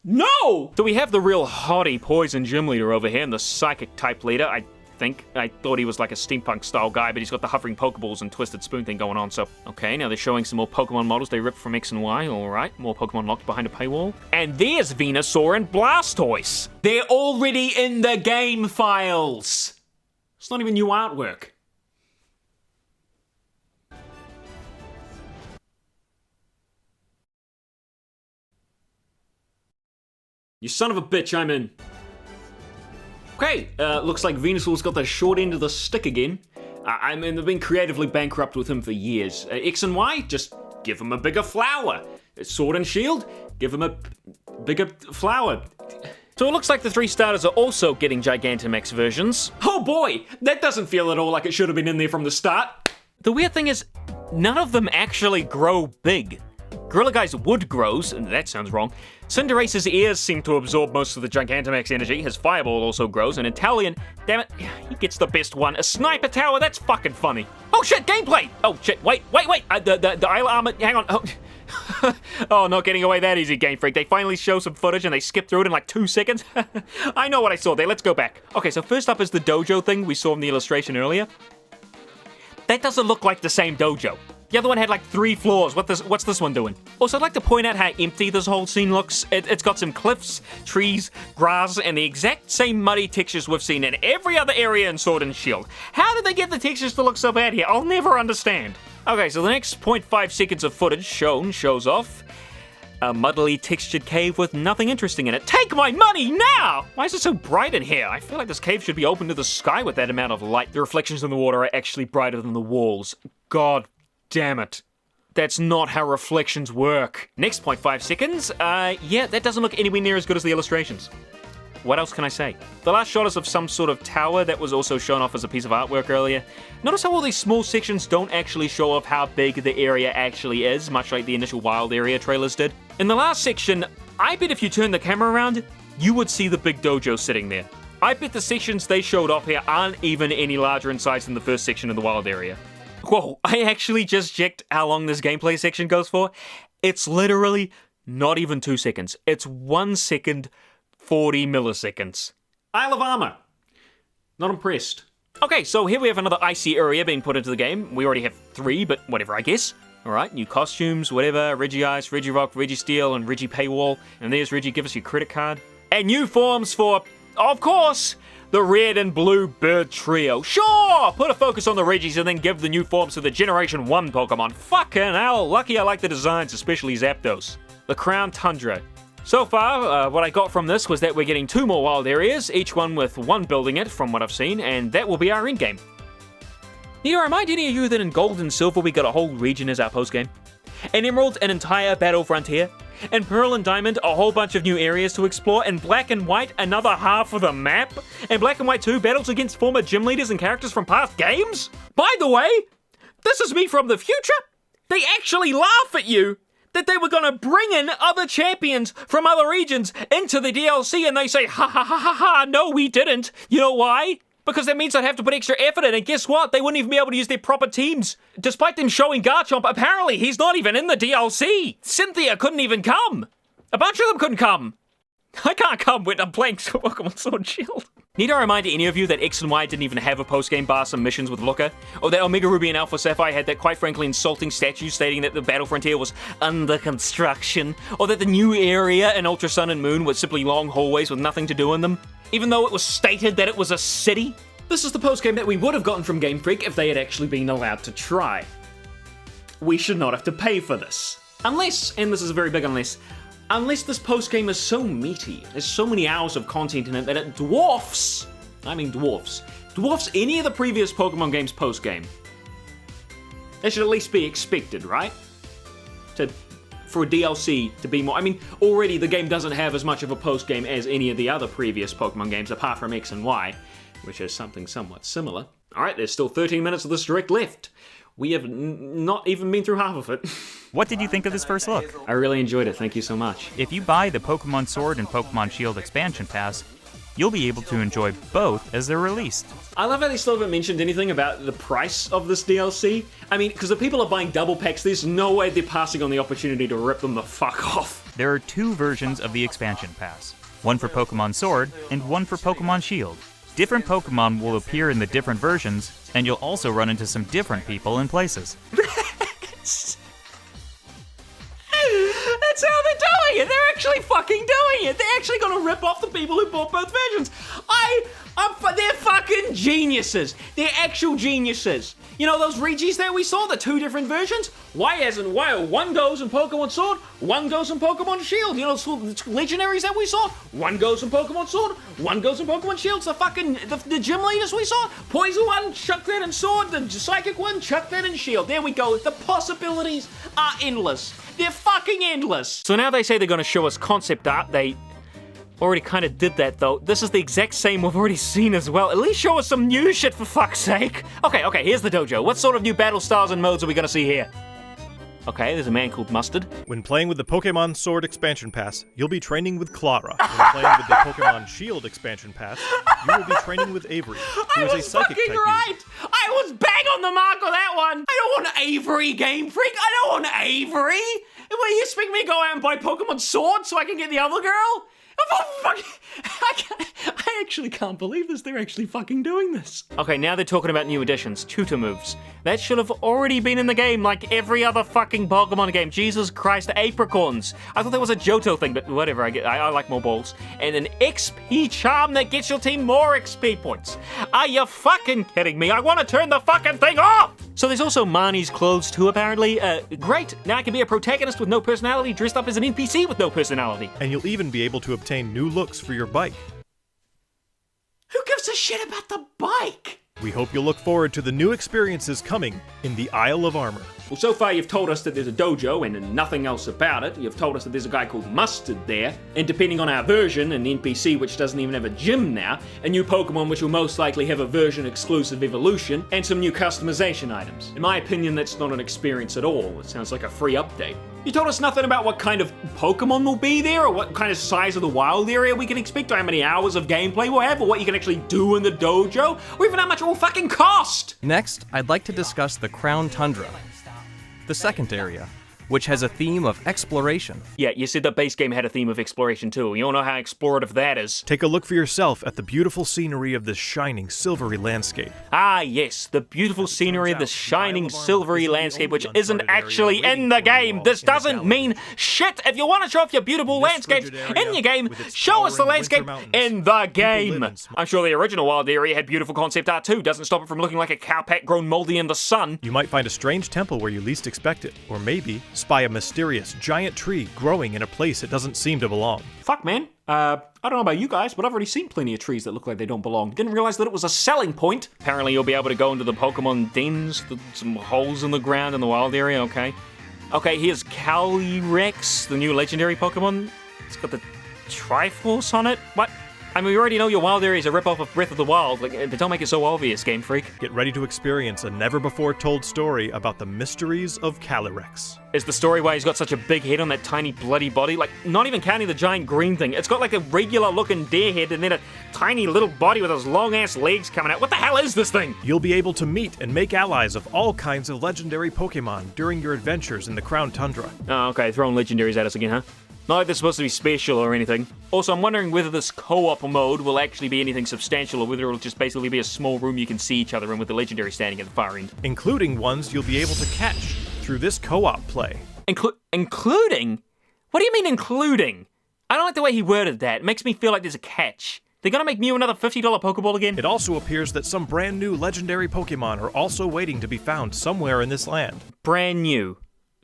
No! So we have the real haughty poison gym leader over here and the psychic type leader, I think. I thought he was like a steampunk style guy, but he's got the hovering Pokeballs and twisted spoon thing going on, so. Okay, now they're showing some more Pokemon models they ripped from X and Y, alright. More Pokemon locked behind a paywall. And there's Venusaur and Blastoise. They're already in the game files. It's not even new artwork. You son of a bitch, I'm in. Okay, looks like Venusaur's got the short end of the stick again. I mean, they've been creatively bankrupt with him for years. X and Y, just give him a bigger flower. Sword and Shield, give him a bigger flower. So it looks like the 3 starters are also getting Gigantamax versions. Oh boy, that doesn't feel at all like it should have been in there from the start. The weird thing is, none of them actually grow big. Gorilla Guy's wood grows, and that sounds wrong. Cinderace's ears seem to absorb most of the Gigantamax energy. His fireball also grows, and Italian, damn it, he gets the best one. A sniper tower, that's fucking funny. Oh shit, gameplay! Oh shit, wait. The Isle armor, hang on. Oh. Oh, not getting away that easy, Game Freak. They finally show some footage and they skip through it in like 2 seconds. I know what I saw there, let's go back. Okay, so first up is the dojo thing we saw in the illustration earlier. That doesn't look like the same dojo. The other one had like 3 floors. What's this one doing? Also, I'd like to point out how empty this whole scene looks. It's got some cliffs, trees, grass, and the exact same muddy textures we've seen in every other area in Sword and Shield. How did they get the textures to look so bad here? I'll never understand. Okay, so the next 0.5 seconds of footage shows off a muddily textured cave with nothing interesting in it. Take my money now! Why is it so bright in here? I feel like this cave should be open to the sky with that amount of light. The reflections in the water are actually brighter than the walls. God damn it. That's not how reflections work. Next 0.5 seconds. Yeah, that doesn't look anywhere near as good as the illustrations. What else can I say? The last shot is of some sort of tower that was also shown off as a piece of artwork earlier. Notice how all these small sections don't actually show off how big the area actually is, much like the initial Wild Area trailers did. In the last section, I bet if you turn the camera around, you would see the big dojo sitting there. I bet the sections they showed off here aren't even any larger in size than the first section in the Wild Area. Whoa, I actually just checked how long this gameplay section goes for. It's literally not even 2 seconds. It's 1 second, 40 milliseconds. Isle of Armor. Not impressed. Okay, so here we have another icy area being put into the game. We already have 3, but whatever, I guess. Alright, new costumes, whatever. Regice, Regirock, Registeel, and Regi Paywall. And there's Regi, give us your credit card. And new forms for, of course, the red and blue bird trio. Sure! Put a focus on the Regis and then give the new forms to the Generation 1 Pokemon. Fucking hell, lucky I like the designs, especially Zapdos. The Crown Tundra. So far, what I got from this was that we're getting 2 more wild areas, each one with 1 building it, from what I've seen, and that will be our endgame. Need to remind any of you that in Gold and Silver we got a whole region as our postgame. In Emerald, an entire battle frontier. In Pearl and Diamond, a whole bunch of new areas to explore. In Black and White, another half of the map. In Black and White 2, battles against former gym leaders and characters from past games. By the way, this is me from the future. They actually laugh at you that they were gonna bring in other champions from other regions into the DLC, and they say, ha ha ha ha ha, no we didn't. You know why? Because that means I'd have to put extra effort in, and guess what? They wouldn't even be able to use their proper teams. Despite them showing Garchomp, apparently he's not even in the DLC. Cynthia couldn't even come. A bunch of them couldn't come. I can't come when I'm playing Pokemon Sword and Shield. Need I remind any of you that X and Y didn't even have a post-game bar submissions with Looker? Or that Omega Ruby and Alpha Sapphire had that quite frankly insulting statue stating that the Battle Frontier was under construction? Or that the new area in Ultra Sun and Moon was simply long hallways with nothing to do in them? Even though it was stated that it was a city? This is the post-game that we would have gotten from Game Freak if they had actually been allowed to try. We should not have to pay for this. Unless, and this is a very big unless this post-game is so meaty, there's so many hours of content in it that it dwarfs any of the previous Pokemon games post-game. That should at least be expected, right? for a DLC to be more... I mean, already the game doesn't have as much of a post-game as any of the other previous Pokemon games, apart from X and Y, which is something somewhat similar. Alright, there's still 13 minutes of this direct left. We have not even been through half of it. What did you think of this first look? I really enjoyed it, thank you so much. If you buy the Pokemon Sword and Pokemon Shield expansion pass, you'll be able to enjoy both as they're released. I love how they still haven't mentioned anything about the price of this DLC. I mean, because the people are buying double packs, there's no way they're passing on the opportunity to rip them the fuck off. There are 2 versions of the expansion pass, one for Pokemon Sword and one for Pokemon Shield. Different Pokemon will appear in the different versions, and you'll also run into some different people and places. That's how they're doing it. They're actually fucking doing it. They're actually gonna rip off the people who bought both versions. They're fucking geniuses. They're actual geniuses. You know those Regis that we saw, the 2 different versions? Why one goes in Pokemon Sword, one goes in Pokemon Shield? You know, the legendaries that we saw? One goes in Pokemon Sword, one goes in Pokemon Shield. The gym leaders we saw? Poison one, chuck that in Sword. The Psychic one, chuck that in Shield. There we go. The possibilities are endless. They're fucking endless. So now they say they're gonna show us concept art. They already kind of did that, though. This is the exact same we've already seen as well. At least show us some new shit, for fuck's sake. Okay, here's the dojo. What sort of new battle styles and modes are we gonna see here? Okay, there's a man called Mustard. When playing with the Pokemon Sword expansion pass, you'll be training with Clara. When playing with the Pokemon Shield expansion pass, you will be training with Avery, who is a psychic type right! user. I was bang on the mark on that one! I don't want Avery, Game Freak! I don't want Avery! What, you expect me to go out and buy Pokemon Sword so I can get the other girl? I actually can't believe this. They're actually fucking doing this. Okay, now they're talking about new additions, tutor moves. That should have already been in the game like every other fucking Pokemon game. Jesus Christ, apricorns. I thought that was a Johto thing, but whatever, I like more balls. And an XP charm that gets your team more XP points. Are you fucking kidding me? I want to turn the fucking thing off! So there's also Marnie's clothes too, apparently. Great, now I can be a protagonist with no personality dressed up as an NPC with no personality. And you'll even be able to obtain new looks for your bike. Who gives a shit about the bike? We hope you'll look forward to the new experiences coming in the Isle of Armor. Well, so far you've told us that there's a dojo and nothing else about it. You've told us that there's a guy called Mustard there. And depending on our version, an NPC which doesn't even have a gym now, a new Pokemon which will most likely have a version-exclusive evolution, and some new customization items. In my opinion, that's not an experience at all. It sounds like a free update. You told us nothing about what kind of Pokemon will be there, or what kind of size of the wild area we can expect, or how many hours of gameplay we'll have, or what you can actually do in the dojo, or even how much it will fucking cost! Next, I'd like to discuss the Crown Tundra, the second area, which has a theme of exploration. Yeah, you said the base game had a theme of exploration too. You all know how explorative that is. Take a look for yourself at the beautiful scenery of this shining, silvery landscape. Ah, yes, the beautiful scenery of the shining, silvery landscape, which isn't actually in the game. This doesn't mean shit. If you want to show off your beautiful landscapes in your game, show us the landscape in the game. I'm sure the original wild area had beautiful concept art too. Doesn't stop it from looking like a cowpack grown moldy in the sun. You might find a strange temple where you least expect it, or maybe spy a mysterious giant tree growing in a place it doesn't seem to belong. Fuck, man. I don't know about you guys, but I've already seen plenty of trees that look like they don't belong. Didn't realize that it was a selling point. Apparently you'll be able to go into the Pokemon dens, some holes in the ground in the wild area, okay. Okay, here's Calyrex, the new legendary Pokemon. It's got the Triforce on it. What? I mean, we already know your wild area is a ripoff of Breath of the Wild, but don't make it so obvious, Game Freak. Get ready to experience a never-before-told story about the mysteries of Calyrex. Is the story why he's got such a big head on that tiny bloody body? Like, not even counting the giant green thing. It's got like a regular-looking deer head and then a tiny little body with those long-ass legs coming out. What the hell is this thing? You'll be able to meet and make allies of all kinds of legendary Pokemon during your adventures in the Crown Tundra. Oh, okay, throwing legendaries at us again, huh? Not like they're supposed to be special or anything. Also, I'm wondering whether this co-op mode will actually be anything substantial or whether it'll just basically be a small room you can see each other in with the legendary standing at the far end. Including ones you'll be able to catch through this co-op play. Including? What do you mean including? I don't like the way he worded that. It makes me feel like there's a catch. They're gonna make Mew another $50 Pokeball again? It also appears that some brand new legendary Pokemon are also waiting to be found somewhere in this land. Brand new.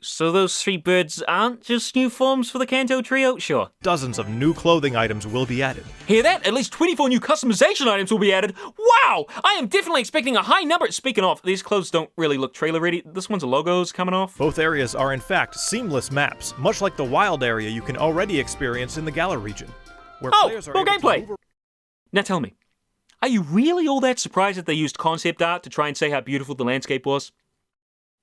So those three birds aren't just new forms for the Kanto trio? Sure. Dozens of new clothing items will be added. Hear that? At least 24 new customization items will be added. Wow! I am definitely expecting a high number. Speaking of, these clothes don't really look trailer ready. This one's logo's coming off. Both areas are in fact seamless maps, much like the wild area you can already experience in the Galar region, where players are more able to gameplay! move Now tell me, are you really all that surprised that they used concept art to try and say how beautiful the landscape was?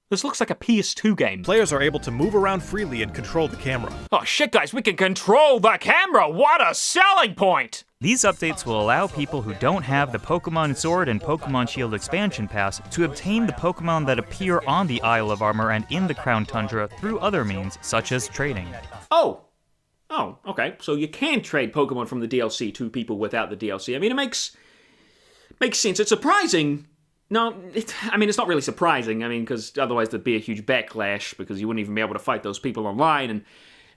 This looks like a PS2 game. Players are able to move around freely and control the camera. Oh shit, guys, we can control the camera! What a selling point! These updates will allow people who don't have the Pokemon Sword and Pokemon Shield expansion pass to obtain the Pokemon that appear on the Isle of Armor and in the Crown Tundra through other means, such as trading. Oh, okay. So you can trade Pokemon from the DLC to people without the DLC. I mean, it makes sense. It's surprising. No, it's not really surprising. I mean, because otherwise there'd be a huge backlash because you wouldn't even be able to fight those people online. And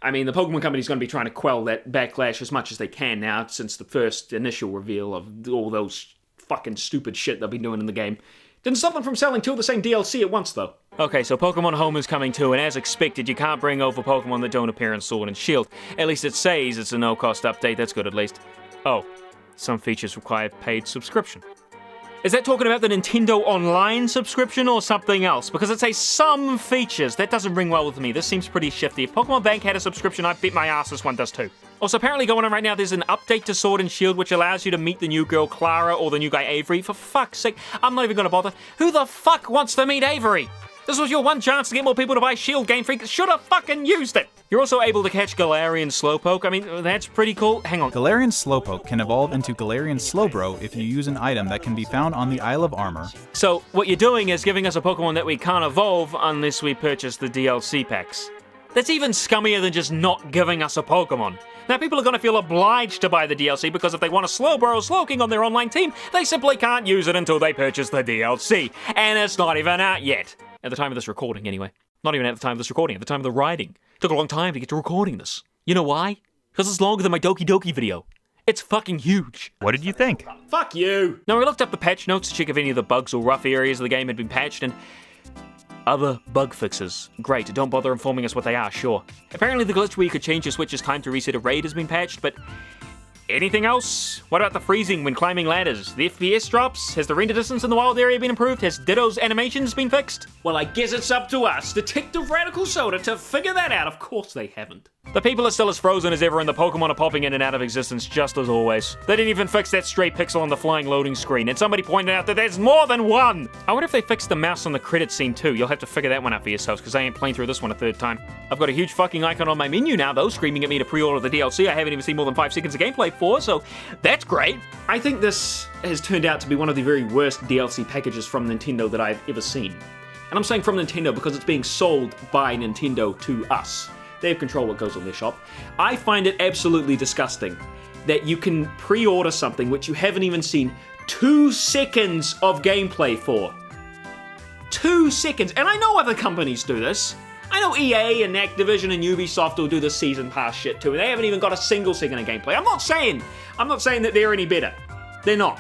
I mean, the Pokemon Company's going to be trying to quell that backlash as much as they can now since the first initial reveal of all those fucking stupid shit they've been doing in the game. Didn't stop them from selling two of the same DLC at once, though. Okay, so Pokemon Home is coming too, and as expected, you can't bring over Pokemon that don't appear in Sword and Shield. At least it says it's a no-cost update. That's good, at least. Oh, some features require paid subscription. Is that talking about the Nintendo Online subscription or something else? Because it says some features. That doesn't ring well with me. This seems pretty shifty. If Pokemon Bank had a subscription, I bet my ass this one does too. Also, apparently going on right now, there's an update to Sword and Shield which allows you to meet the new girl Clara or the new guy Avery. For fuck's sake, I'm not even going to bother. Who the fuck wants to meet Avery? This was your one chance to get more people to buy Shield, Game Freak. Should have fucking used it. You're also able to catch Galarian Slowpoke. I mean, that's pretty cool. Hang on. Galarian Slowpoke can evolve into Galarian Slowbro if you use an item that can be found on the Isle of Armor. So, what you're doing is giving us a Pokemon that we can't evolve unless we purchase the DLC packs. That's even scummier than just not giving us a Pokemon. Now, people are going to feel obliged to buy the DLC because if they want a Slowbro or Slowking on their online team, they simply can't use it until they purchase the DLC. And it's not even out yet. At the time of this recording, anyway. Not even at the time of this recording, at the time of the writing. It took a long time to get to recording this. You know why? Because it's longer than my Doki Doki video. It's fucking huge. What did you think? Fuck you! Now, I looked up the patch notes to check if any of the bugs or rough areas of the game had been patched, and other bug fixes. Great, don't bother informing us what they are, sure. Apparently the glitch where you could change your Switch's time to reset a raid has been patched, but anything else? What about the freezing when climbing ladders? The FPS drops? Has the render distance in the wild area been improved? Has Ditto's animations been fixed? Well, I guess it's up to us, Detective RadicalSoda, to figure that out. Of course they haven't. The people are still as frozen as ever, and the Pokemon are popping in and out of existence just as always. They didn't even fix that stray pixel on the flying loading screen, and somebody pointed out that there's more than one! I wonder if they fixed the mouse on the credit scene too. You'll have to figure that one out for yourselves, because I ain't playing through this one a third time. I've got a huge fucking icon on my menu now, though, screaming at me to pre-order the DLC I haven't even seen more than 5 seconds of gameplay for, so that's great. I think this has turned out to be one of the very worst DLC packages from Nintendo that I've ever seen. And I'm saying from Nintendo because it's being sold by Nintendo to us. They have control what goes on their shop. I find it absolutely disgusting that you can pre-order something which you haven't even seen 2 seconds of gameplay for. 2 seconds. And I know other companies do this. I know EA and Activision and Ubisoft will do the season pass shit too, and they haven't even got a single second of gameplay. I'm not saying that they're any better. They're not.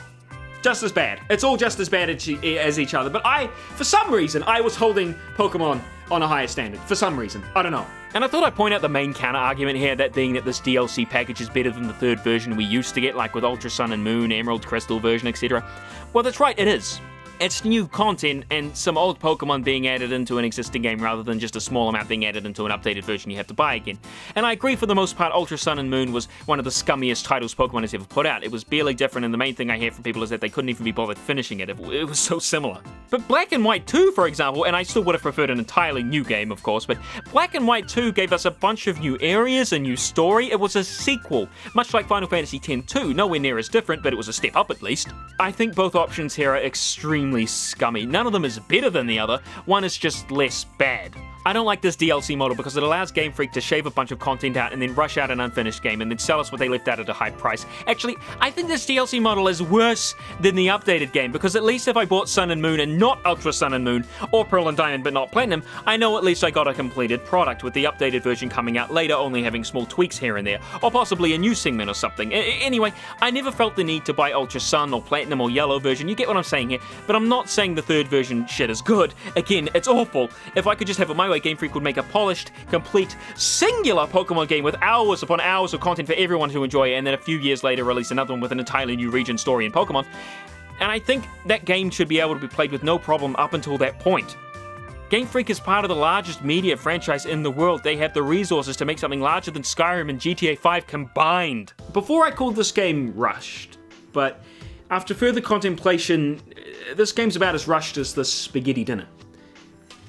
Just as bad. It's all just as bad as each other. But for some reason, I was holding Pokemon on a higher standard. For some reason. I don't know. And I thought I'd point out the main counter-argument here, that being that this DLC package is better than the third version we used to get, like with Ultra Sun and Moon, Emerald, Crystal version, etc. Well, that's right, it is. It's new content and some old Pokemon being added into an existing game rather than just a small amount being added into an updated version you have to buy again. And I agree for the most part, Ultra Sun and Moon was one of the scummiest titles Pokemon has ever put out. It was barely different, and the main thing I hear from people is that they couldn't even be bothered finishing it. It was so similar. But Black and White 2, for example, and I still would have preferred an entirely new game, of course, but Black and White 2 gave us a bunch of new areas, a new story. It was a sequel, much like Final Fantasy X-2, nowhere near as different, but it was a step up at least. I think both options here are extremely scummy. None of them is better than the other, one is just less bad. I don't like this DLC model because it allows Game Freak to shave a bunch of content out and then rush out an unfinished game and then sell us what they left out at a high price. Actually, I think this DLC model is worse than the updated game, because at least if I bought Sun and Moon and not Ultra Sun and Moon, or Pearl and Diamond but not Platinum, I know at least I got a completed product, with the updated version coming out later only having small tweaks here and there, or possibly a new segment or something. Anyway, I never felt the need to buy Ultra Sun or Platinum or Yellow version, you get what I'm saying here, but I'm not saying the third version shit is good. Again, it's awful. If I could just have it my way, way Game Freak would make a polished, complete, singular Pokemon game with hours upon hours of content for everyone to enjoy, and then a few years later release another one with an entirely new region, story, and Pokemon. And I think that game should be able to be played with no problem up until that point. Game Freak is part of the largest media franchise in the world. They have the resources to make something larger than Skyrim and GTA 5 combined. Before I called this game rushed, but after further contemplation, this game's about as rushed as the spaghetti dinner.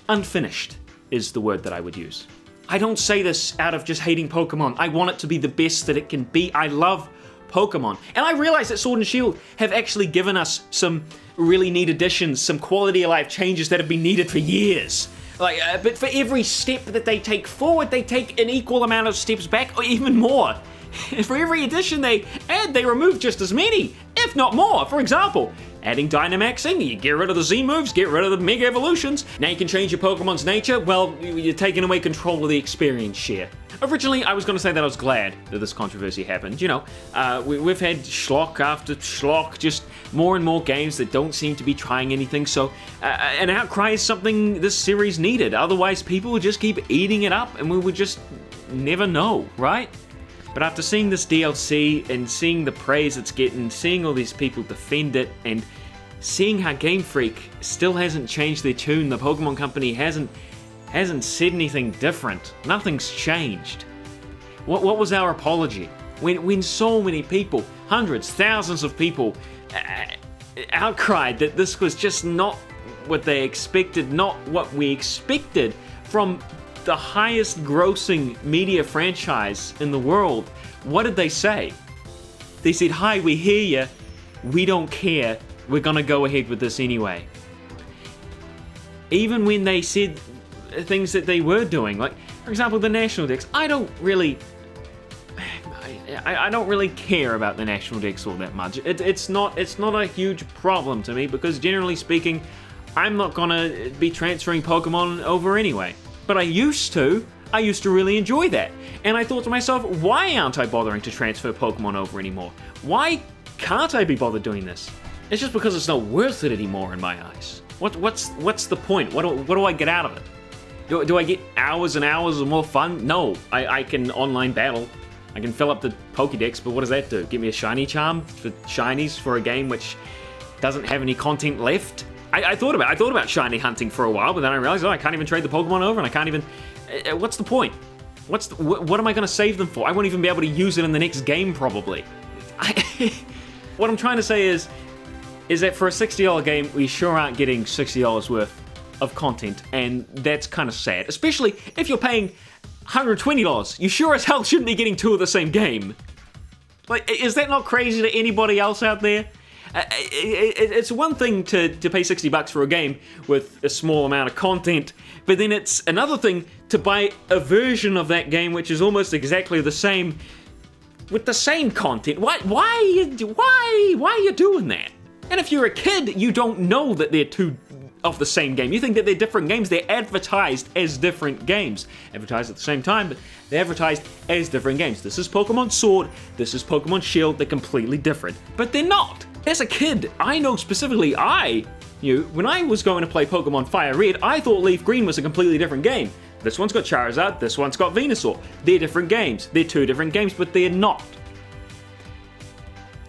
Unfinished is the word that I would use. I don't say this out of just hating Pokemon. I want it to be the best that it can be. I love Pokemon. And I realize that Sword and Shield have actually given us some really neat additions, some quality of life changes that have been needed for years. But for every step that they take forward, they take an equal amount of steps back, or even more. For every addition they add, they remove just as many, if not more. For example, adding Dynamaxing, you get rid of the Z moves, get rid of the Mega Evolutions. Now you can change your Pokemon's nature. Well, you're taking away control of the experience share. Originally, I was going to say that I was glad that this controversy happened. You know, we've had schlock after schlock, just more and more games that don't seem to be trying anything. So an outcry is something this series needed. Otherwise, people would just keep eating it up and we would just never know, right? But after seeing this DLC and seeing the praise it's getting, seeing all these people defend it, and seeing how Game Freak still hasn't changed their tune, the Pokemon Company hasn't said anything different. Nothing's changed. What was our apology? When so many people, hundreds, thousands of people, outcried that this was just not what they expected, not what we expected from the highest grossing media franchise in the world. What did they say? They said, "Hi, we hear you. We don't care. We're gonna go ahead with this anyway." Even when they said things that they were doing, like, for example, the National Dex, I don't really care about the National Dex all that much. It's not a huge problem to me because generally speaking, I'm not gonna be transferring Pokemon over anyway. But I used to really enjoy that. And I thought to myself, why aren't I bothering to transfer Pokemon over anymore? Why can't I be bothered doing this? It's just because it's not worth it anymore in my eyes. What's the point? What do I get out of it? Do I get hours and hours of more fun? No, I can online battle. I can fill up the Pokédex, but what does that do? Give me a shiny charm for shinies for a game which doesn't have any content left? I thought about shiny hunting for a while, but then I realized, I can't even trade the Pokemon over, and I can't even. What's the point? What am I going to save them for? I won't even be able to use it in the next game, probably. What I'm trying to say is that for a $60 game, we sure aren't getting $60 worth of content, and that's kind of sad. Especially if you're paying $120. You sure as hell shouldn't be getting two of the same game. Like, is that not crazy to anybody else out there? It's one thing to pay $60 for a game with a small amount of content, but then it's another thing to buy a version of that game which is almost exactly the same with the same content. Why are you doing that? And if you're a kid, you don't know that they're two of the same game. You think that they're different games. They're advertised as different games. Advertised at the same time, but they're advertised as different games. This is Pokemon Sword, this is Pokemon Shield. They're completely different, but they're not. As a kid, I know specifically when I was going to play Pokemon Fire Red, I thought Leaf Green was a completely different game. This one's got Charizard, this one's got Venusaur. They're different games. They're two different games, but they're not.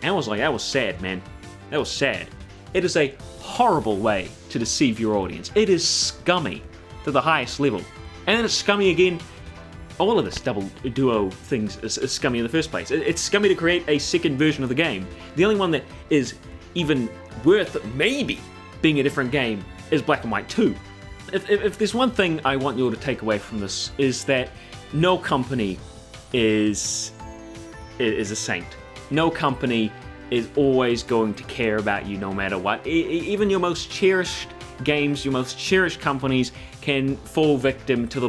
And that was sad, man. That was sad. It is a horrible way to deceive your audience. It is scummy to the highest level. And then it's scummy again. All of this double duo things is scummy in the first place. It's scummy to create a second version of the game. The only one that is even worth maybe being a different game is Black and White 2. If there's one thing I want you all to take away from this, is that no company is a saint. No company is always going to care about you no matter what. Even your most cherished games, your most cherished companies can fall victim to the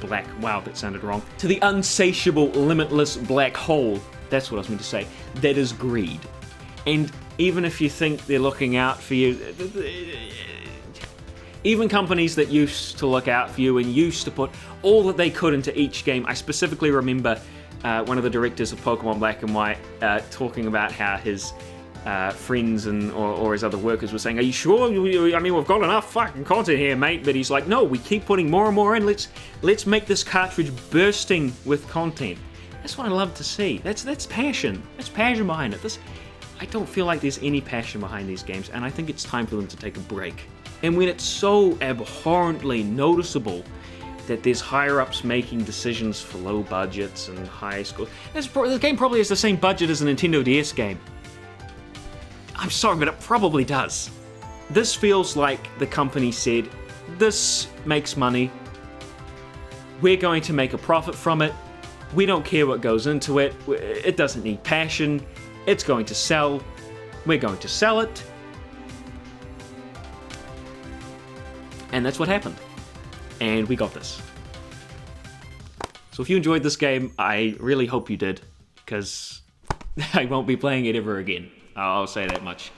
that sounded wrong. To the unsatiable, limitless black hole. That's what I was meant to say. That is greed. And even if you think they're looking out for you, even companies that used to look out for you and used to put all that they could into each game. I specifically remember one of the directors of Pokemon Black and White talking about how his friends or his other workers were saying, "Are you sure? I mean, we've got enough fucking content here, mate." But he's like, "No, we keep putting more and more in. Let's make this cartridge bursting with content." That's what I love to see. That's passion. That's passion behind it. I don't feel like there's any passion behind these games, and I think it's time for them to take a break. And when it's so abhorrently noticeable that there's higher-ups making decisions for low budgets and high scores, the game probably has the same budget as a Nintendo DS game. I'm sorry, but it probably does. This feels like the company said, this makes money, we're going to make a profit from it, we don't care what goes into it, it doesn't need passion, it's going to sell, we're going to sell it. And that's what happened. And we got this. So if you enjoyed this game, I really hope you did, because I won't be playing it ever again. I'll say that much.